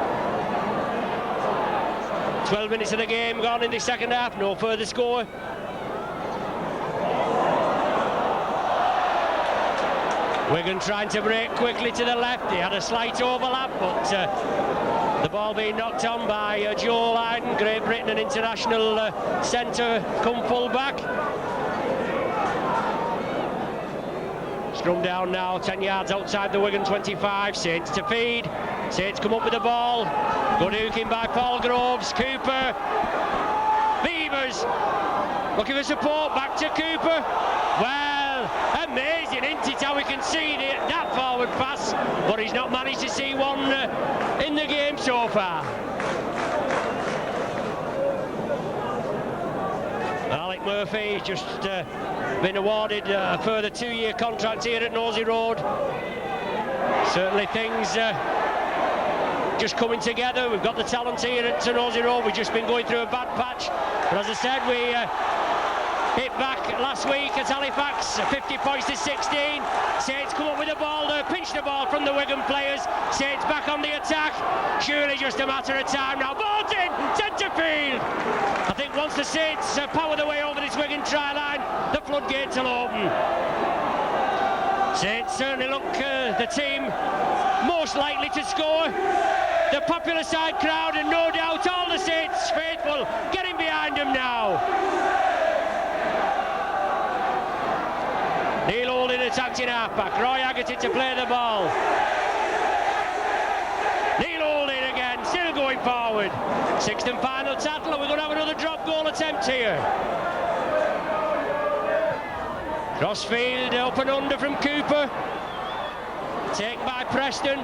12 minutes of the game gone in the second half, no further score. Wigan trying to break quickly to the left. They had a slight overlap, but the ball being knocked on by Joe Lydon, Great Britain, an international centre come full back. Scrum down now, 10 yards outside the Wigan 25. Saints to feed. Saints come up with the ball. Good hooking by Paul Groves. Cooper. Beavers looking for support. Back to Cooper. Well, amazing, isn't it, how we can see that forward pass, but he's not managed to see one in the game so far. Alec Murphy just been awarded a further 2-year contract here at Nosey Road. Certainly things just coming together. We've got the talent here at Nosey Road. We've just been going through a bad patch, but as I said, we hit back last week at Halifax, 50 points to 16. Saints come up with the ball there, pinch the ball from the Wigan players. Saints back on the attack. Surely just a matter of time now. Ball's in, centre field. I think once the Saints power their way over this Wigan try line, the floodgates will open. Saints certainly look the team most likely to score. The popular side crowd, and no doubt all the Saints faithful getting behind them now. Neil Holding attacked in half-back. Roy Haggerty to play the ball. Neil Holding again, still going forward. Sixth and final tackle. We're going to have another drop goal attempt here. Crossfield up and under from Cooper. Taken by Preston.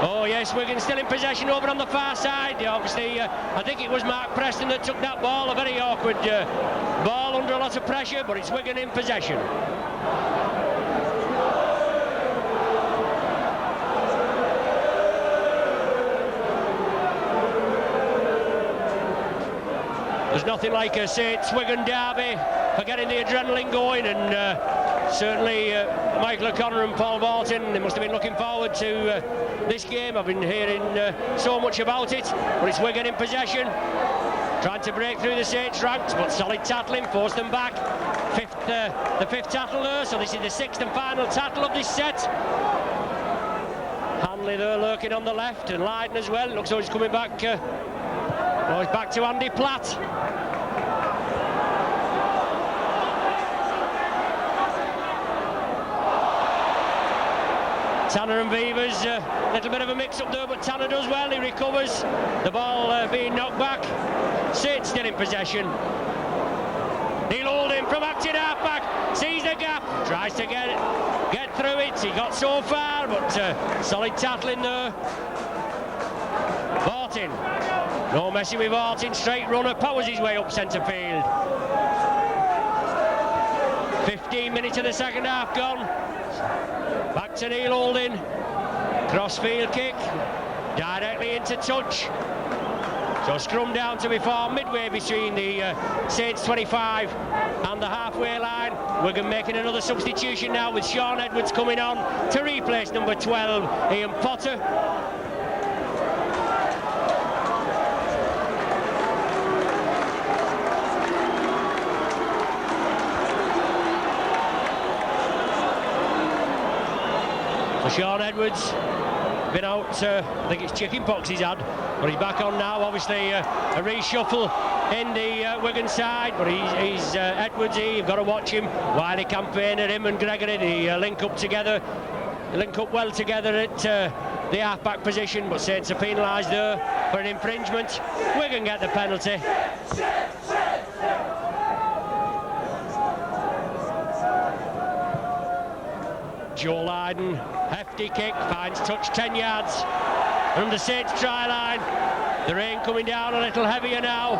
Oh yes, Wigan still in possession over on the far side. Obviously, I think it was Mark Preston that took that ball. A very awkward ball under a lot of pressure, but it's Wigan in possession. There's nothing like a Saints-Wigan derby for getting the adrenaline going, and certainly Michael O'Connor and Paul Barton, they must have been looking forward to this game. I've been hearing so much about it, but it's Wigan in possession, trying to break through the Saints ranks, but solid tackling, forced them back. The fifth tackle there, so this is the sixth and final tackle of this set. Hanley there lurking on the left, and Lydon as well. Looks like he's coming back. Well, he's back to Andy Platt. Tanner and Beavers, a little bit of a mix-up there, but Tanner does well, he recovers. The ball being knocked back. Saints still in possession. Neil Holding from acting half-back, sees the gap, tries to get through it. He got so far, but solid tackling there. Barton, no messing with Barton, straight runner, powers his way up centre field. 15 minutes of the second half gone. Back to Neil Holding. Crossfield kick. Directly into touch. So scrum down to be formed midway between the Saints 25 and the halfway line. Wigan making another substitution now with Sean Edwards coming on to replace number 12, Ian Potter. So Sean Edwards been out, I think it's chicken pox he's had, but he's back on now. Obviously a reshuffle in the Wigan side, but he's Edwards here. You've got to watch him. Wiley campaigner, him and Gregory, they link up together. They link up well together at the half-back position, but Saints are penalised there for an infringement. Wigan get the penalty. Joe Lydon, hefty kick, finds touch 10 yards from the Saints try line. The rain coming down a little heavier now.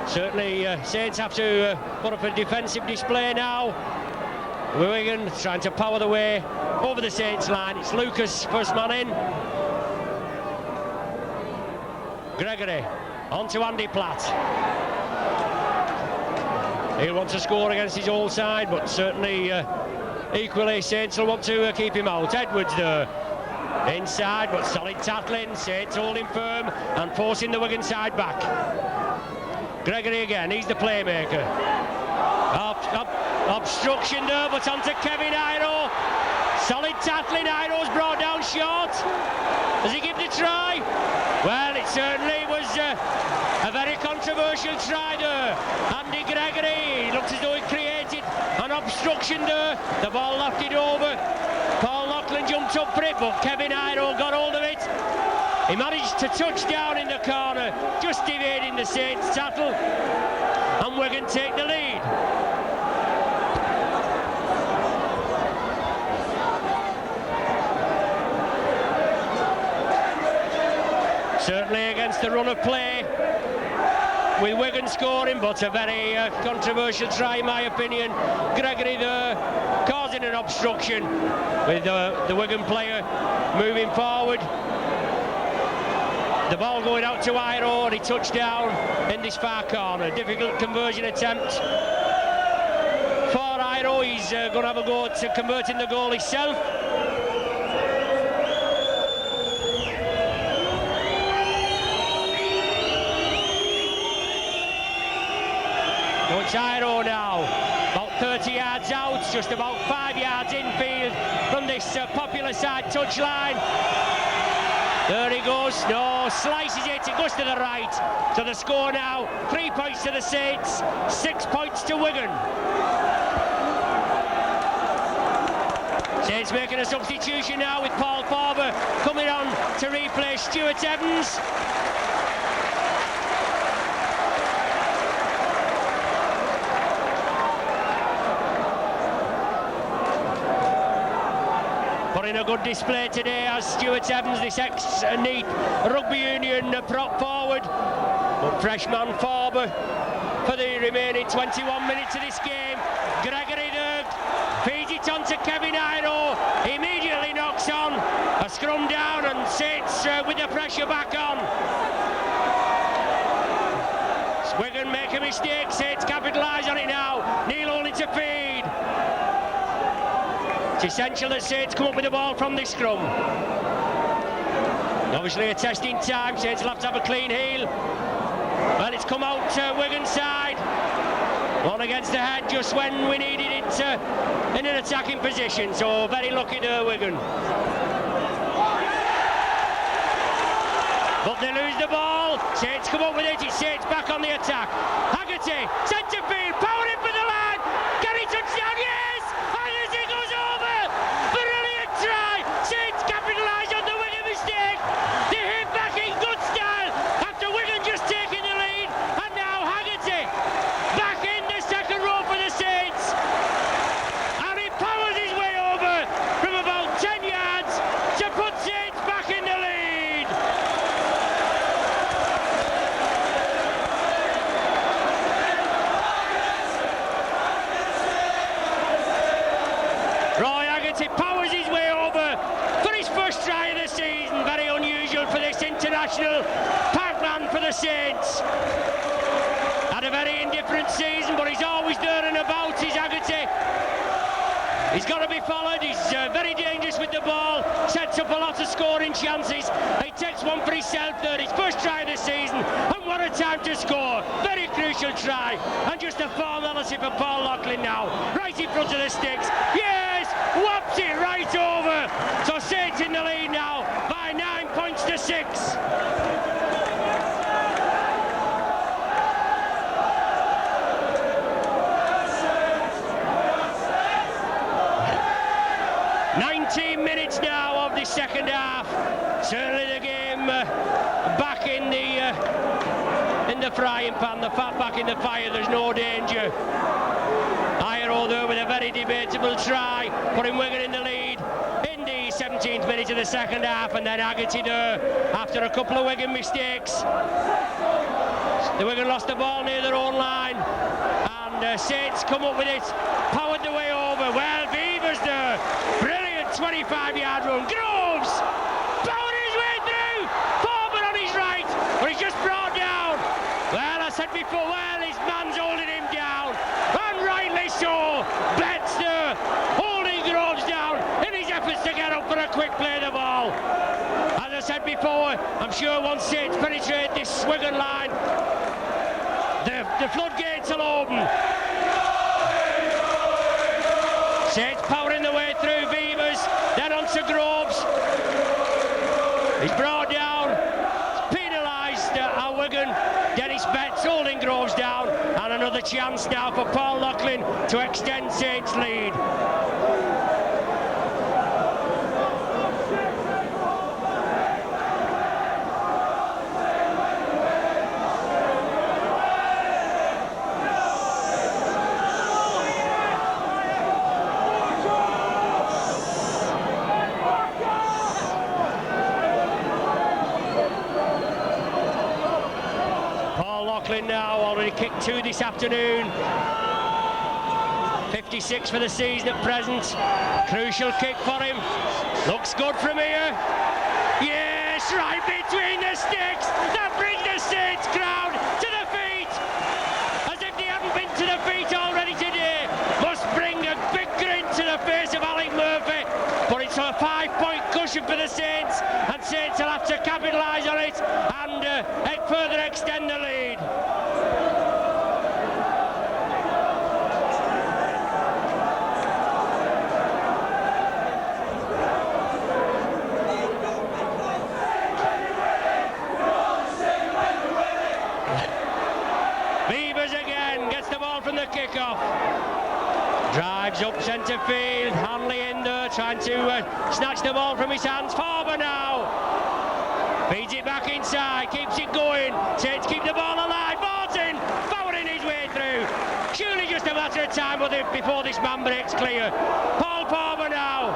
Certainly Saints have to put up a defensive display now. Wigan trying to power the way over the Saints line. It's Lucas, first man in. Gregory on to Andy Platt. He'll want to score against his old side, but certainly equally Saints will want to keep him out. Edwards there inside, but solid tackling. Saints holding firm and forcing the Wigan side back. Gregory again, he's the playmaker. Obstruction there, but on to Kevin Iro. Solid tackling, Iro's brought down short. Has he given it a try? Well, it certainly was a very controversial try there. Andy Gregory, looks as though he created an obstruction there. The ball lofted over. Paul Lachlan jumped up for it, but Kevin Iro got hold of it. He managed to touch down in the corner, just evading the Saints tackle, and Wigan take the lead. Certainly against the run of play, with Wigan scoring, but a very controversial try in my opinion. Gregory there causing an obstruction with the Wigan player moving forward. The ball going out to Iro, and he touched down in this far corner. Difficult conversion attempt for Iro. He's going to have a go at converting the goal himself. It's Iro now, about 30 yards out, just about 5 yards infield from this popular side touchline. There he goes, no, slices it, it goes to the right. So the score now, 3 points to the Saints, 6 points to Wigan. Saints making a substitution now with Paul Farber coming on to replace Stuart Evans. In a good display today as Stuart Evans, this ex-neat rugby union prop forward, but freshman Farber for the remaining 21 minutes of this game. Gregory there feeds it on to Kevin Iro, immediately knocks on a scrum down, and Saints with the pressure back on. Wigan make a mistake, Saints capitalise on it now. Neil only to feed. It's essential that Saints come up with the ball from this scrum. Obviously a testing time, Saints will have to have a clean heel. Well, it's come out Wigan side. One against the head just when we needed it in an attacking position, so very lucky there, Wigan. But they lose the ball, Saints come up with it, it's Saints back on the attack. Haggerty, centre field, power in for the line. Gary touchdown, yes! Saints capitalise on the Wigan mistake. They hit back in good style after Wigan just taking the lead, and now Haggerty back in the second row for the Saints, and he powers his way over from about 10 yards to put Saints back in the lead. Roy Haggerty powers his way over for his first try of the season. Very unusual for this international parkland for the Saints. Had a very indifferent season, but he's always there and about, he's Haggerty. He's got to be followed, he's very dangerous with the ball, sets up a lot of scoring chances. He takes one for himself there, his first try of the season, and what a time to score. Very crucial try, and just a formality for Paul Lachlan now, right in front of the sticks. Yes, whops it right over. So Saints in the lead now by 9 points to 6. Minutes now of the second half. Certainly the game back in the frying pan, the fat back in the fire. There's no danger. Iro there with a very debatable try, putting Wigan in the lead in the 17th minute of the second half, and then Haggerty there after a couple of Wigan mistakes. The Wigan lost the ball near their own line, and Saints come up with it, powered the way over. Well 25-yard run. Groves powering his way through. Forward on his right, but he's just brought down. Well, I said before, his man's holding him down, and rightly so. Betster holding Groves down in his efforts to get up for a quick play of the ball. As I said before, I'm sure once Saints penetrate this Wigan line, the floodgates will open. Saints powering the way through. Beavers, then on to Groves. He's brought down, penalised at Wigan. Dennis Betts holding Groves down, and another chance now for Paul Loughlin to extend Saints' lead. Now already kicked 2 this afternoon. 56 for the season at present. Crucial kick for him. Looks good from here. Yes, right between the sticks. That brings the Saints crowd to the feet. As if they haven't been to the feet already today. Must bring a big grin to the face of Alec Murphy. But it's a 5-point cushion for the Saints, and Saints will have to capitalise on it and further extend the lead. Beavers again gets the ball from the kick-off. Drives up centre field, Hanley in there trying to snatch the ball from his hands. Farber now feeds it back inside, keeps it going. Saints keep the ball alive. Barton powering his way through. Surely just a matter of time before this man breaks clear. Paul Farber now.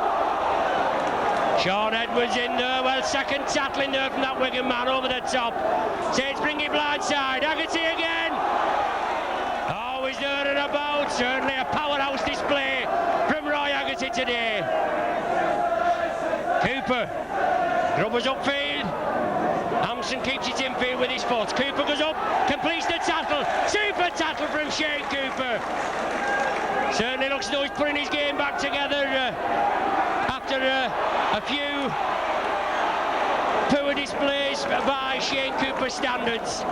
Sean Edwards in there. Well, second tackling there from that Wigan man over the top. Saints bring it blindside. Haggerty again. Always there and about. Certainly a powerhouse display from Roy Haggerty today. Cooper. Grubbers upfield. Hampson keeps it infield with his foot. Cooper goes up, completes the tackle. Super tackle from Shane Cooper. Certainly looks as though he's putting his game back together after a few poor displays by Shane Cooper standards.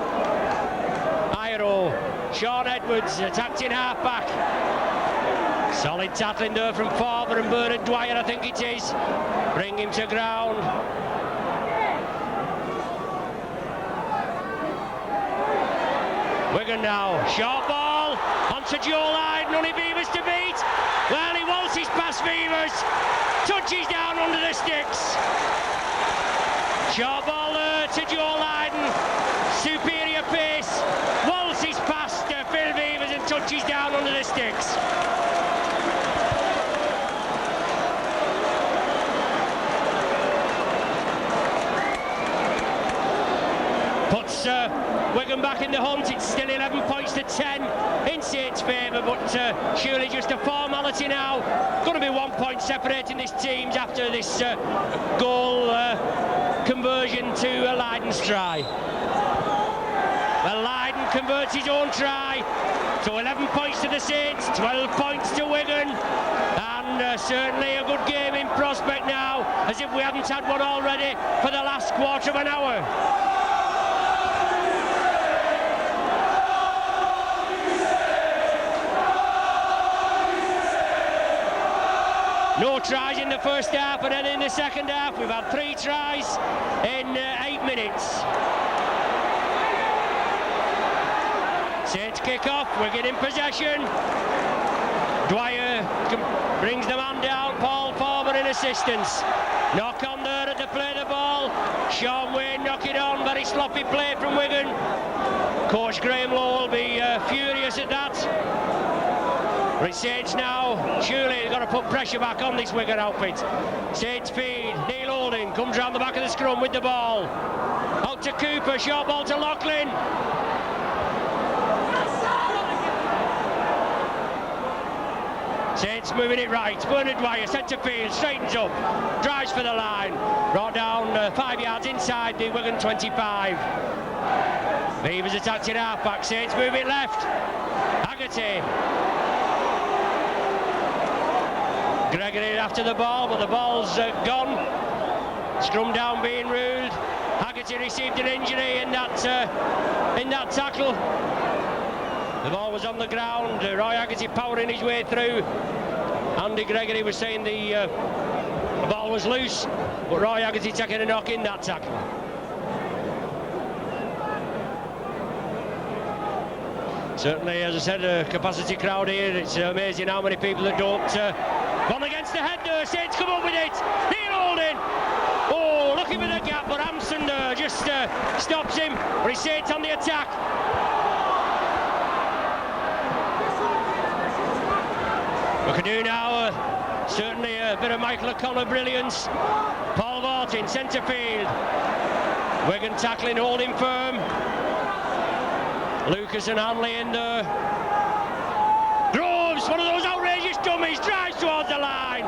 Iro, Sean Edwards attacked in half-back. Solid tackling there from Farber and Bernard Dwyer, I think it is. Bring him to ground. Wigan now, short ball onto Joe Lydon, only Beavers to beat. Well, he waltzes past Beavers, touches down under the sticks. Short ball there to Joe Lydon, superior pace, waltzes past Phil Beavers and touches down under the sticks. Puts Wigan back in the hunt. It's still 11 points to 10 in Saints' favour, but surely just a formality now. Going to be 1 point separating these teams after this goal conversion to Lydon's try. Well, Lydon converts his own try, so 11 points to the Saints, 12 points to Wigan, and certainly a good game in prospect now, as if we haven't had one already for the last quarter of an hour. No tries in the first half, and then in the second half we've had 3 tries in 8 minutes. Saints kick off, Wigan in possession. Dwyer brings the man down, Paul Farber in assistance. Knock on there at the play of the ball. Sean Wayne knock it on, very sloppy play from Wigan. Coach Graham Lowe will be furious at that. But it's Saints now, surely they've got to put pressure back on this Wigan outfit. Saints feed, Neil Holding comes round the back of the scrum with the ball. Out to Cooper, short ball to Loughlin. Saints moving it right. Bernard Dwyer, centre field, straightens up, drives for the line. Brought down 5 yards inside the Wigan 25. Beavers attacked in half-back. Saints move it left. Haggerty. Gregory after the ball, but the ball's gone. Scrum down being ruled. Haggerty received an injury in that tackle. The ball was on the ground. Roy Haggerty powering his way through. Andy Gregory was saying the ball was loose, but Roy Haggerty taking a knock in that tackle. Certainly, as I said, a capacity crowd here. It's amazing how many people that don't run against the head there. Saints come up with it. Neil Holding. Oh, looking for the gap, but Hampson just stops him. But he's Saints on the attack. We can do now, certainly a bit of Michael O'Connor brilliance. Paul Vaughan, centre field. Wigan tackling, holding firm. Lucas and Hanley in there. Groves, one of those outrageous dummies, drives towards the line.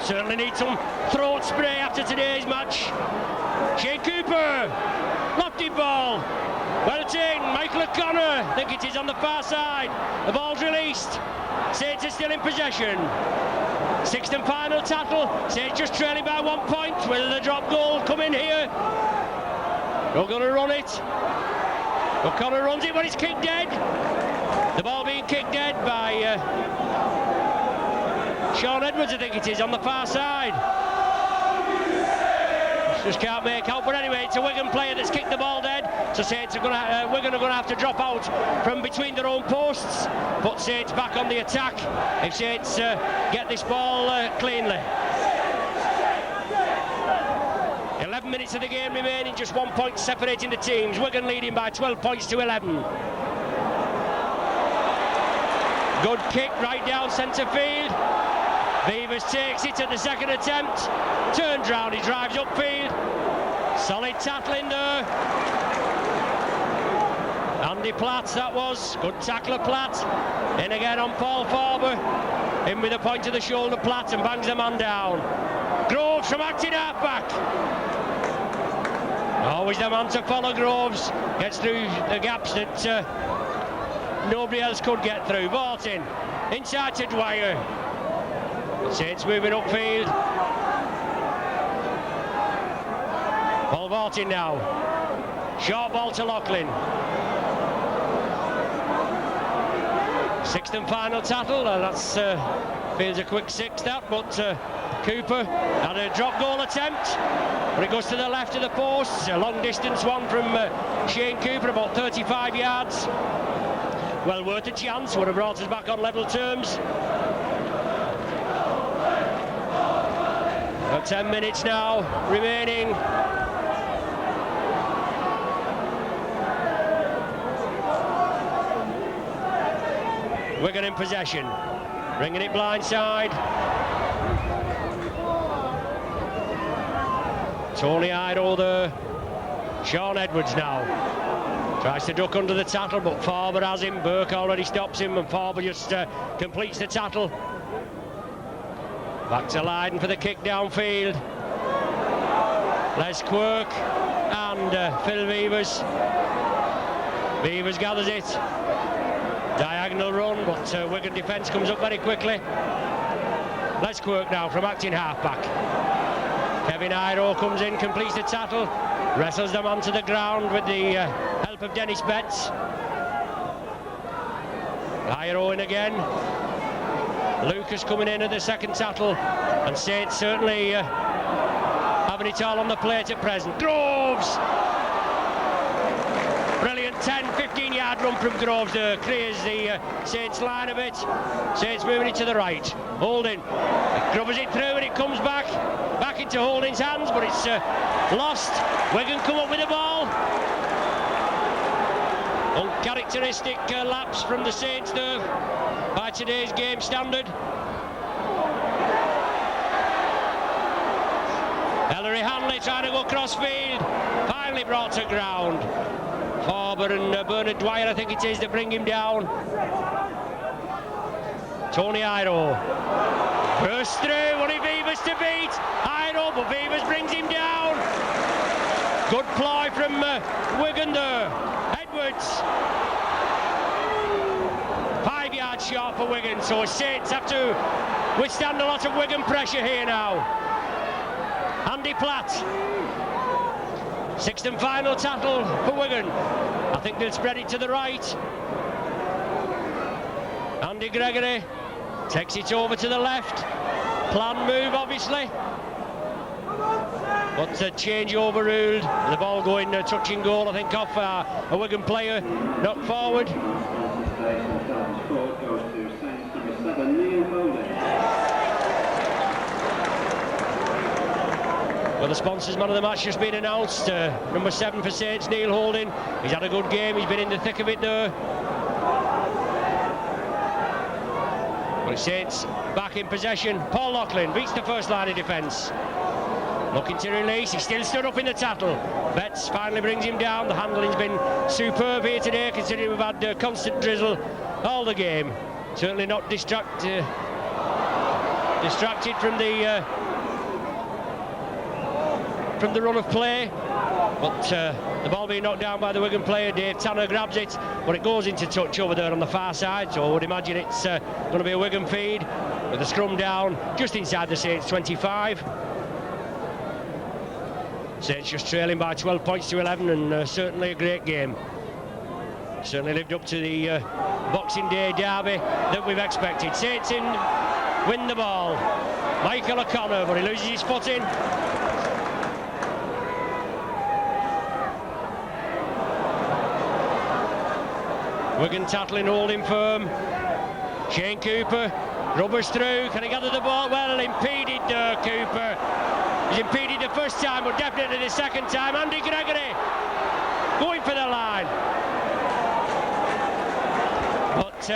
Certainly need some throat spray after today's match. Shane Cooper, lofty ball. Well taken, Michael O'Connor, I think it is on the far side. The ball's released. Saints are still in possession. Sixth and final tackle. Saints just trailing by 1 point. Will the drop goal come in here? Not going to run it. O'Connor runs it, but it's kicked dead. The ball being kicked dead by Sean Edwards, I think it is, on the far side. Just can't make out, but anyway, it's a Wigan player that's kicked the ball dead. So Saints are Wigan are going to have to drop out from between their own posts. Put Saints back on the attack if Saints get this ball cleanly. 11 minutes of the game remaining, just 1 point separating the teams. Wigan leading by 12 points to 11. Good kick right down centre field. Beavers takes it at the second attempt. Turns round, he drives upfield. Solid tackling there. Andy Platt, that was. Good tackler Platt. In again on Paul Farber. In with a point to the shoulder, Platt, and bangs the man down. Groves from acting half-back. Always the man to follow. Groves gets through the gaps that nobody else could get through. Vaughan inside to Dwyer. Saints moving upfield. Paul Vaughan now. Short ball to Loughlin. Sixth and final tackle. That's feels a quick six that, but Cooper had a drop goal attempt. But it goes to the left of the post. A long distance one from Shane Cooper, about 35 yards. Well worth a chance. Would have brought us back on level terms. About 10 minutes now remaining. Wigan in possession, bringing it blindside. Tony Idle there. Sean Edwards now tries to duck under the tackle, but Farber has him. Burke already stops him, and Farber just completes the tackle. Back to Lydon for the kick downfield. Les Quirk and Phil Beavers. Beavers gathers it. Diagonal run, but Wigan defence comes up very quickly. Les Quirk now from acting half-back. Kevin Iro comes in, completes the tackle, wrestles the man to the ground with the help of Dennis Betts. Iro in again. Lucas coming in at the second tackle, and Saints certainly having it all on the plate at present. Groves! Brilliant 10-15 yard run from Groves there, clears the Saints line a bit. Saints moving it to the right. Holding, grubbers it through and it comes back into Holding's hands, but it's lost. Wigan come up with the ball. Uncharacteristic lapse from the Saints there by today's game standard. Ellery Hanley trying to go crossfield, finally brought to ground. Farber and Bernard Dwyer, I think it is, that bring him down. Tony Iro bursts through, only Vivas to beat. Iro, but Vivas brings him down. Good ploy from Wigan there. Edwards. 5 yards short for Wigan, so Saints have to withstand a lot of Wigan pressure here now. Andy Platt. Sixth and final tackle for Wigan. I think they'll spread it to the right. Andy Gregory takes it over to the left. Planned move, obviously. But a change overruled. The ball going touching goal, I think, off a Wigan player. Knocked forward. Well, the sponsors man of the match just been announced. Number 7 for Saints, Neil Holding. He's had a good game. He's been in the thick of it there. But Saints back in possession. Paul Loughlin beats the first line of defence. Looking to release. He still stood up in the tackle. Betts finally brings him down. The handling's been superb here today, considering we've had constant drizzle all the game. Certainly not distracted from the run of play. But the ball being knocked down by the Wigan player, Dave Tanner grabs it, but it goes into touch over there on the far side, so I would imagine it's going to be a Wigan feed, with the scrum down just inside the Saints 25. Saints just trailing by 12 points to 11, and certainly a great game. Certainly lived up to the Boxing Day derby that we've expected. Saints win the ball. Michael O'Connor, but he loses his footing. Wigan tackling, holding firm. Shane Cooper rubbers through. Can he gather the ball? Well, impeded Cooper. He's impeded the first time, but definitely the second time. Andy Gregory going for the line. But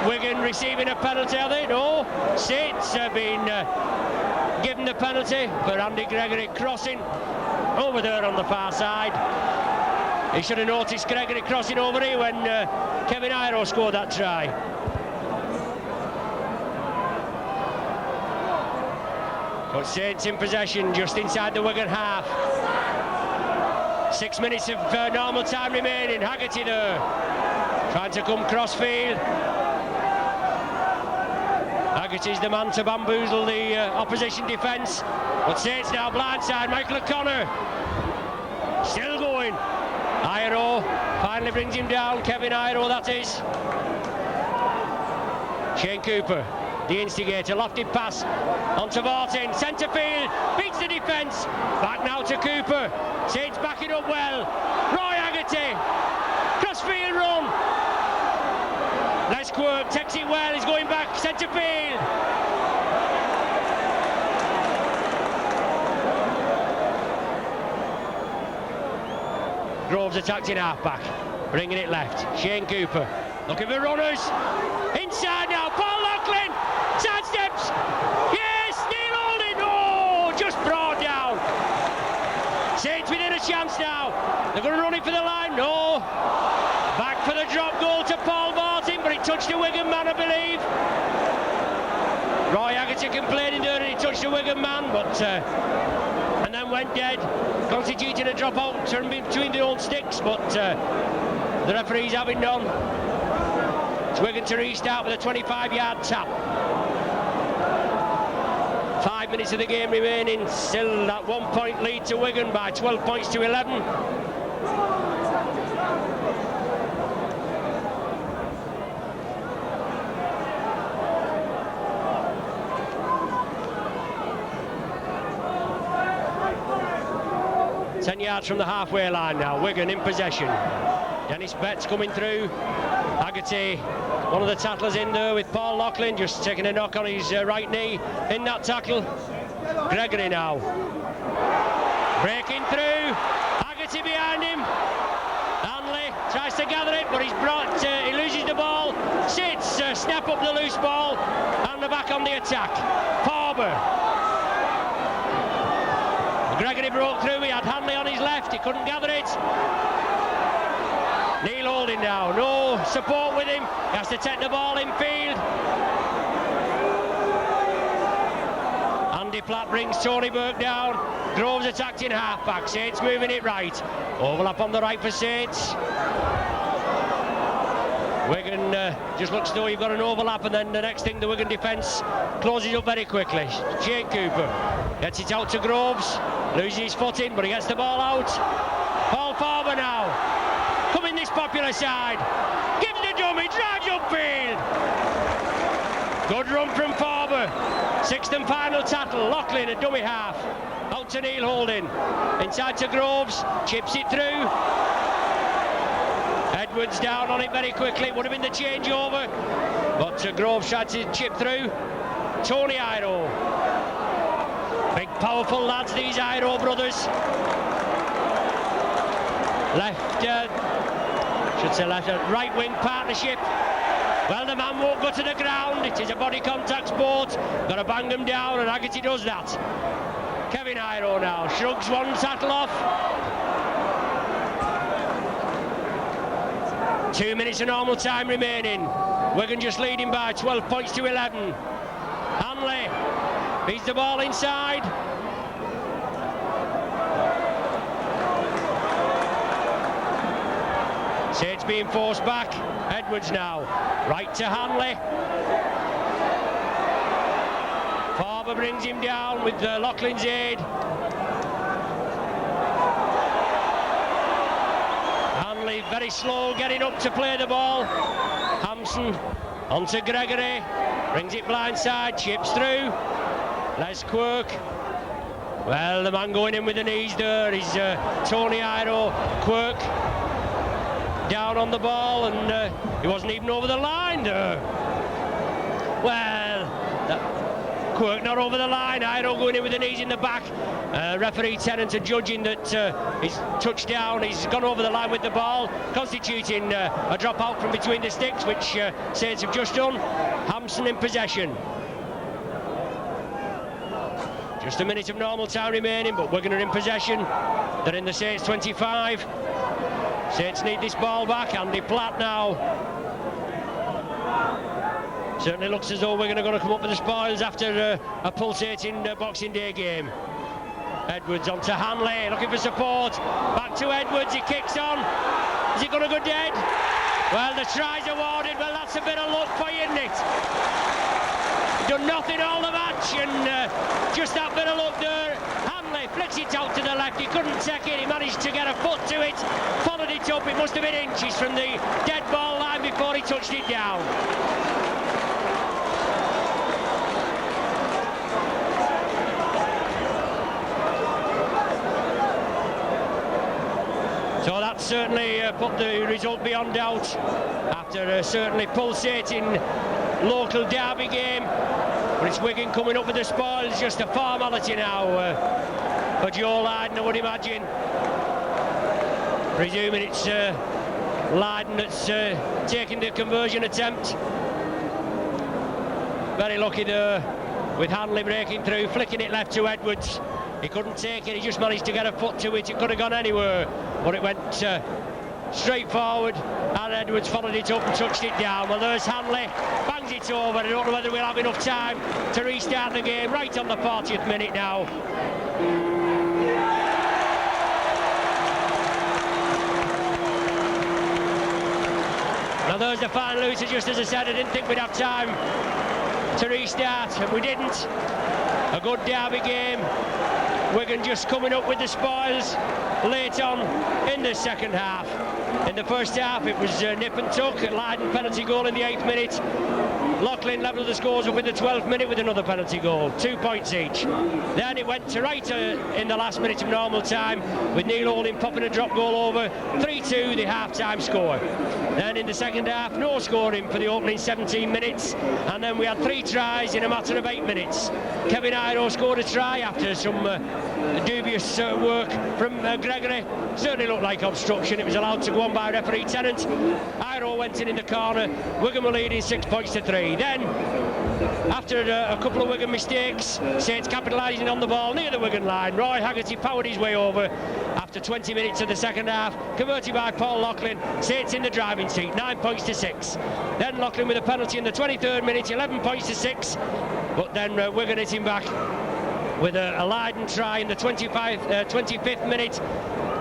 Wigan receiving a penalty, are they? No. Saints have been given the penalty for Andy Gregory crossing over there on the far side. He should have noticed Gregory crossing over here when Kevin Iro scored that try. But Saints in possession just inside the Wigan half. 6 minutes of normal time remaining. Haggerty there, trying to come crossfield. Haggerty's the man to bamboozle the opposition defence. But Saints now blindside. Michael O'Connor still going. Iro finally brings him down. Kevin Iro, that is. Shane Cooper, the instigator, lofted pass onto Vartin, centre field, beats the defence. Back now to Cooper. Saints backing up well. Roy Haggerty, crossfield run. Les Quirk takes it well. He's going back centre field. Groves attacked in half-back, bringing it left. Shane Cooper looking for runners. Inside now, Paul Loughlin sidesteps. Yes, Neil Holding. Oh, just brought down. Saints within a chance now. They're going to run it for the line. No. Back for the drop goal to Paul Martin, but it touched the Wigan man, I believe. Roy Haggerty complaining there and he touched the Wigan man, but and then went dead, constituting a drop out between the old sticks, but the referee's having none. It's Wigan to restart with a 25-yard tap. 5 minutes of the game remaining, still that 1 point lead to Wigan by 12 points to 11. Ten yards from the halfway line now. Wigan in possession. Dennis Betts coming through. Haggerty, one of the tacklers in there with Paul Loughlin, just taking a knock on his right knee in that tackle. Gregory now breaking through. Haggerty behind him. Hanley tries to gather it, but he loses the ball. Sits, snap up the loose ball, and they're back on the attack. Farber. Gregory broke through. He had Hanley on his left. He couldn't gather it. Neil Holding now. No support with him. He has to take the ball in field. Platt brings Tony Burke down. Groves attacked in half-back. Saints moving it right. Overlap on the right for Saints. Wigan just looks as though you've got an overlap, and then the next thing the Wigan defence closes up very quickly. Shane Cooper gets it out to Groves, loses his footing, but he gets the ball out. Paul Farber now, coming this popular side, gives the dummy, drives upfield. Good run from Farber. Sixth and final tackle. Loughlin, a dummy half. Out to Neil Holding. Inside to Groves, chips it through. Edwards down on it very quickly. Would have been the changeover, but Groves tried to chip through. Tony Iro. Big powerful lads, these Iro brothers. Right wing partnership. Well, the man won't go to the ground. It is a body contact sport. Got to bang him down, and Haggerty does that. Kevin Iro now shrugs one tackle off. 2 minutes of normal time remaining. Wigan just leading by 12 points to 11. Hanley beats the ball inside. Saints being forced back. Edwards now, right to Hanley. Farber brings him down with Loughlin's aid. Hanley very slow getting up to play the ball. Hampson onto Gregory, brings it blindside, chips through. Les Quirk. Well, the man going in with the knees there is Tony Iro. Quirk down on the ball, and he wasn't even over the line there. Well, Quirk not over the line. Iro going in with the knees in the back. Referee Tennant judging that he's touched down. He's gone over the line with the ball, constituting a drop out from between the sticks, which Saints have just done. Hampson in possession. Just a minute of normal time remaining, but Wigan are in possession. They're in the Saints 25. Saints need this ball back. Andy Platt now. Certainly looks as though Wigan are going to come up with the spoils after a pulsating Boxing Day game. Edwards onto Hanley, looking for support. Back to Edwards, he kicks on. Is he going to go dead? Well, the try's awarded. Well, that's a bit of luck for you, isn't it? Done nothing all the match, and just that bit of luck there. Hanley flicks it out to the left. He couldn't take it. He managed to get a foot to it. Followed it up. It must have been inches from the dead ball line before he touched it down. So that certainly put the result beyond doubt after a certainly pulsating local derby game. But it's Wigan coming up with the spoils, just a formality now for Joe Lydon, I would imagine. Presuming it's Lydon that's taking the conversion attempt. Very lucky there with Hanley breaking through, flicking it left to Edwards. He couldn't take it, he just managed to get a foot to it. It could have gone anywhere, but it went straight forward, and Edwards followed it up and touched it down. Well, there's Hanley, bangs it over. I don't know whether we'll have enough time to restart the game. Right on the 40th minute now. Now there's the final loser. Just as I said, I didn't think we'd have time to restart, and we didn't. A good derby game. Wigan just coming up with the spoils late on in the second half. In the first half it was nip and tuck. Lydon penalty goal in the 8th minute. Loughlin levelled the scores up in the 12th minute with another penalty goal, 2 points each. Then it went to right in the last minute of normal time with Neil Holding popping a drop goal over. 3-2 the half-time score. Then in the second half, no scoring for the opening 17 minutes, and then we had 3 tries in a matter of 8 minutes. Kevin Iro scored a try after some dubious work from Gregory. Certainly looked like obstruction. It was allowed to go on by referee Tennant. Iro went in the corner. Wigan were leading 6 points to 3. Then, after a couple of Wigan mistakes, Saints capitalising on the ball near the Wigan line, Roy Haggerty powered his way over after 20 minutes of the second half, converted by Paul Loughlin. Saints in the driving seat, 9 points to 6. Then Loughlin with a penalty in the 23rd minute, 11 points to 6. But then Wigan hit him back with a Leiden try in the 25th minute,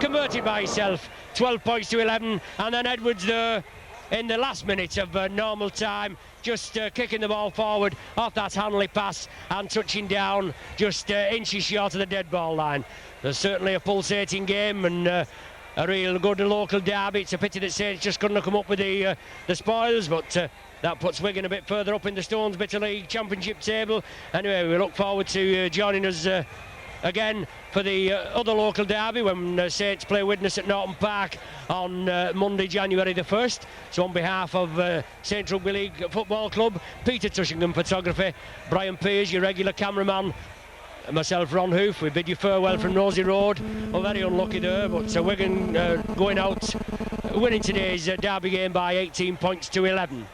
converted by himself, 12 points to 11, and then Edwards there in the last minute of normal time, just kicking the ball forward off that Hanley pass and touching down just inches short of the dead ball line. There's certainly a pulsating game and a real good local derby. It's a pity that Saints just couldn't come up with the spoils, but that puts Wigan a bit further up in the Stones Bitter League Championship table. Anyway, we look forward to joining us again for the other local derby when Saints play Widnes at Norton Park on Monday, January the 1st. So on behalf of Saints Rugby League Football Club, Peter Tushingham Photography, Brian Pears, your regular cameraman, myself, Ron Hoof, we bid you farewell from Nosey Road. Well, very unlucky there, but Wigan going out winning today's derby game by 18 points to 11.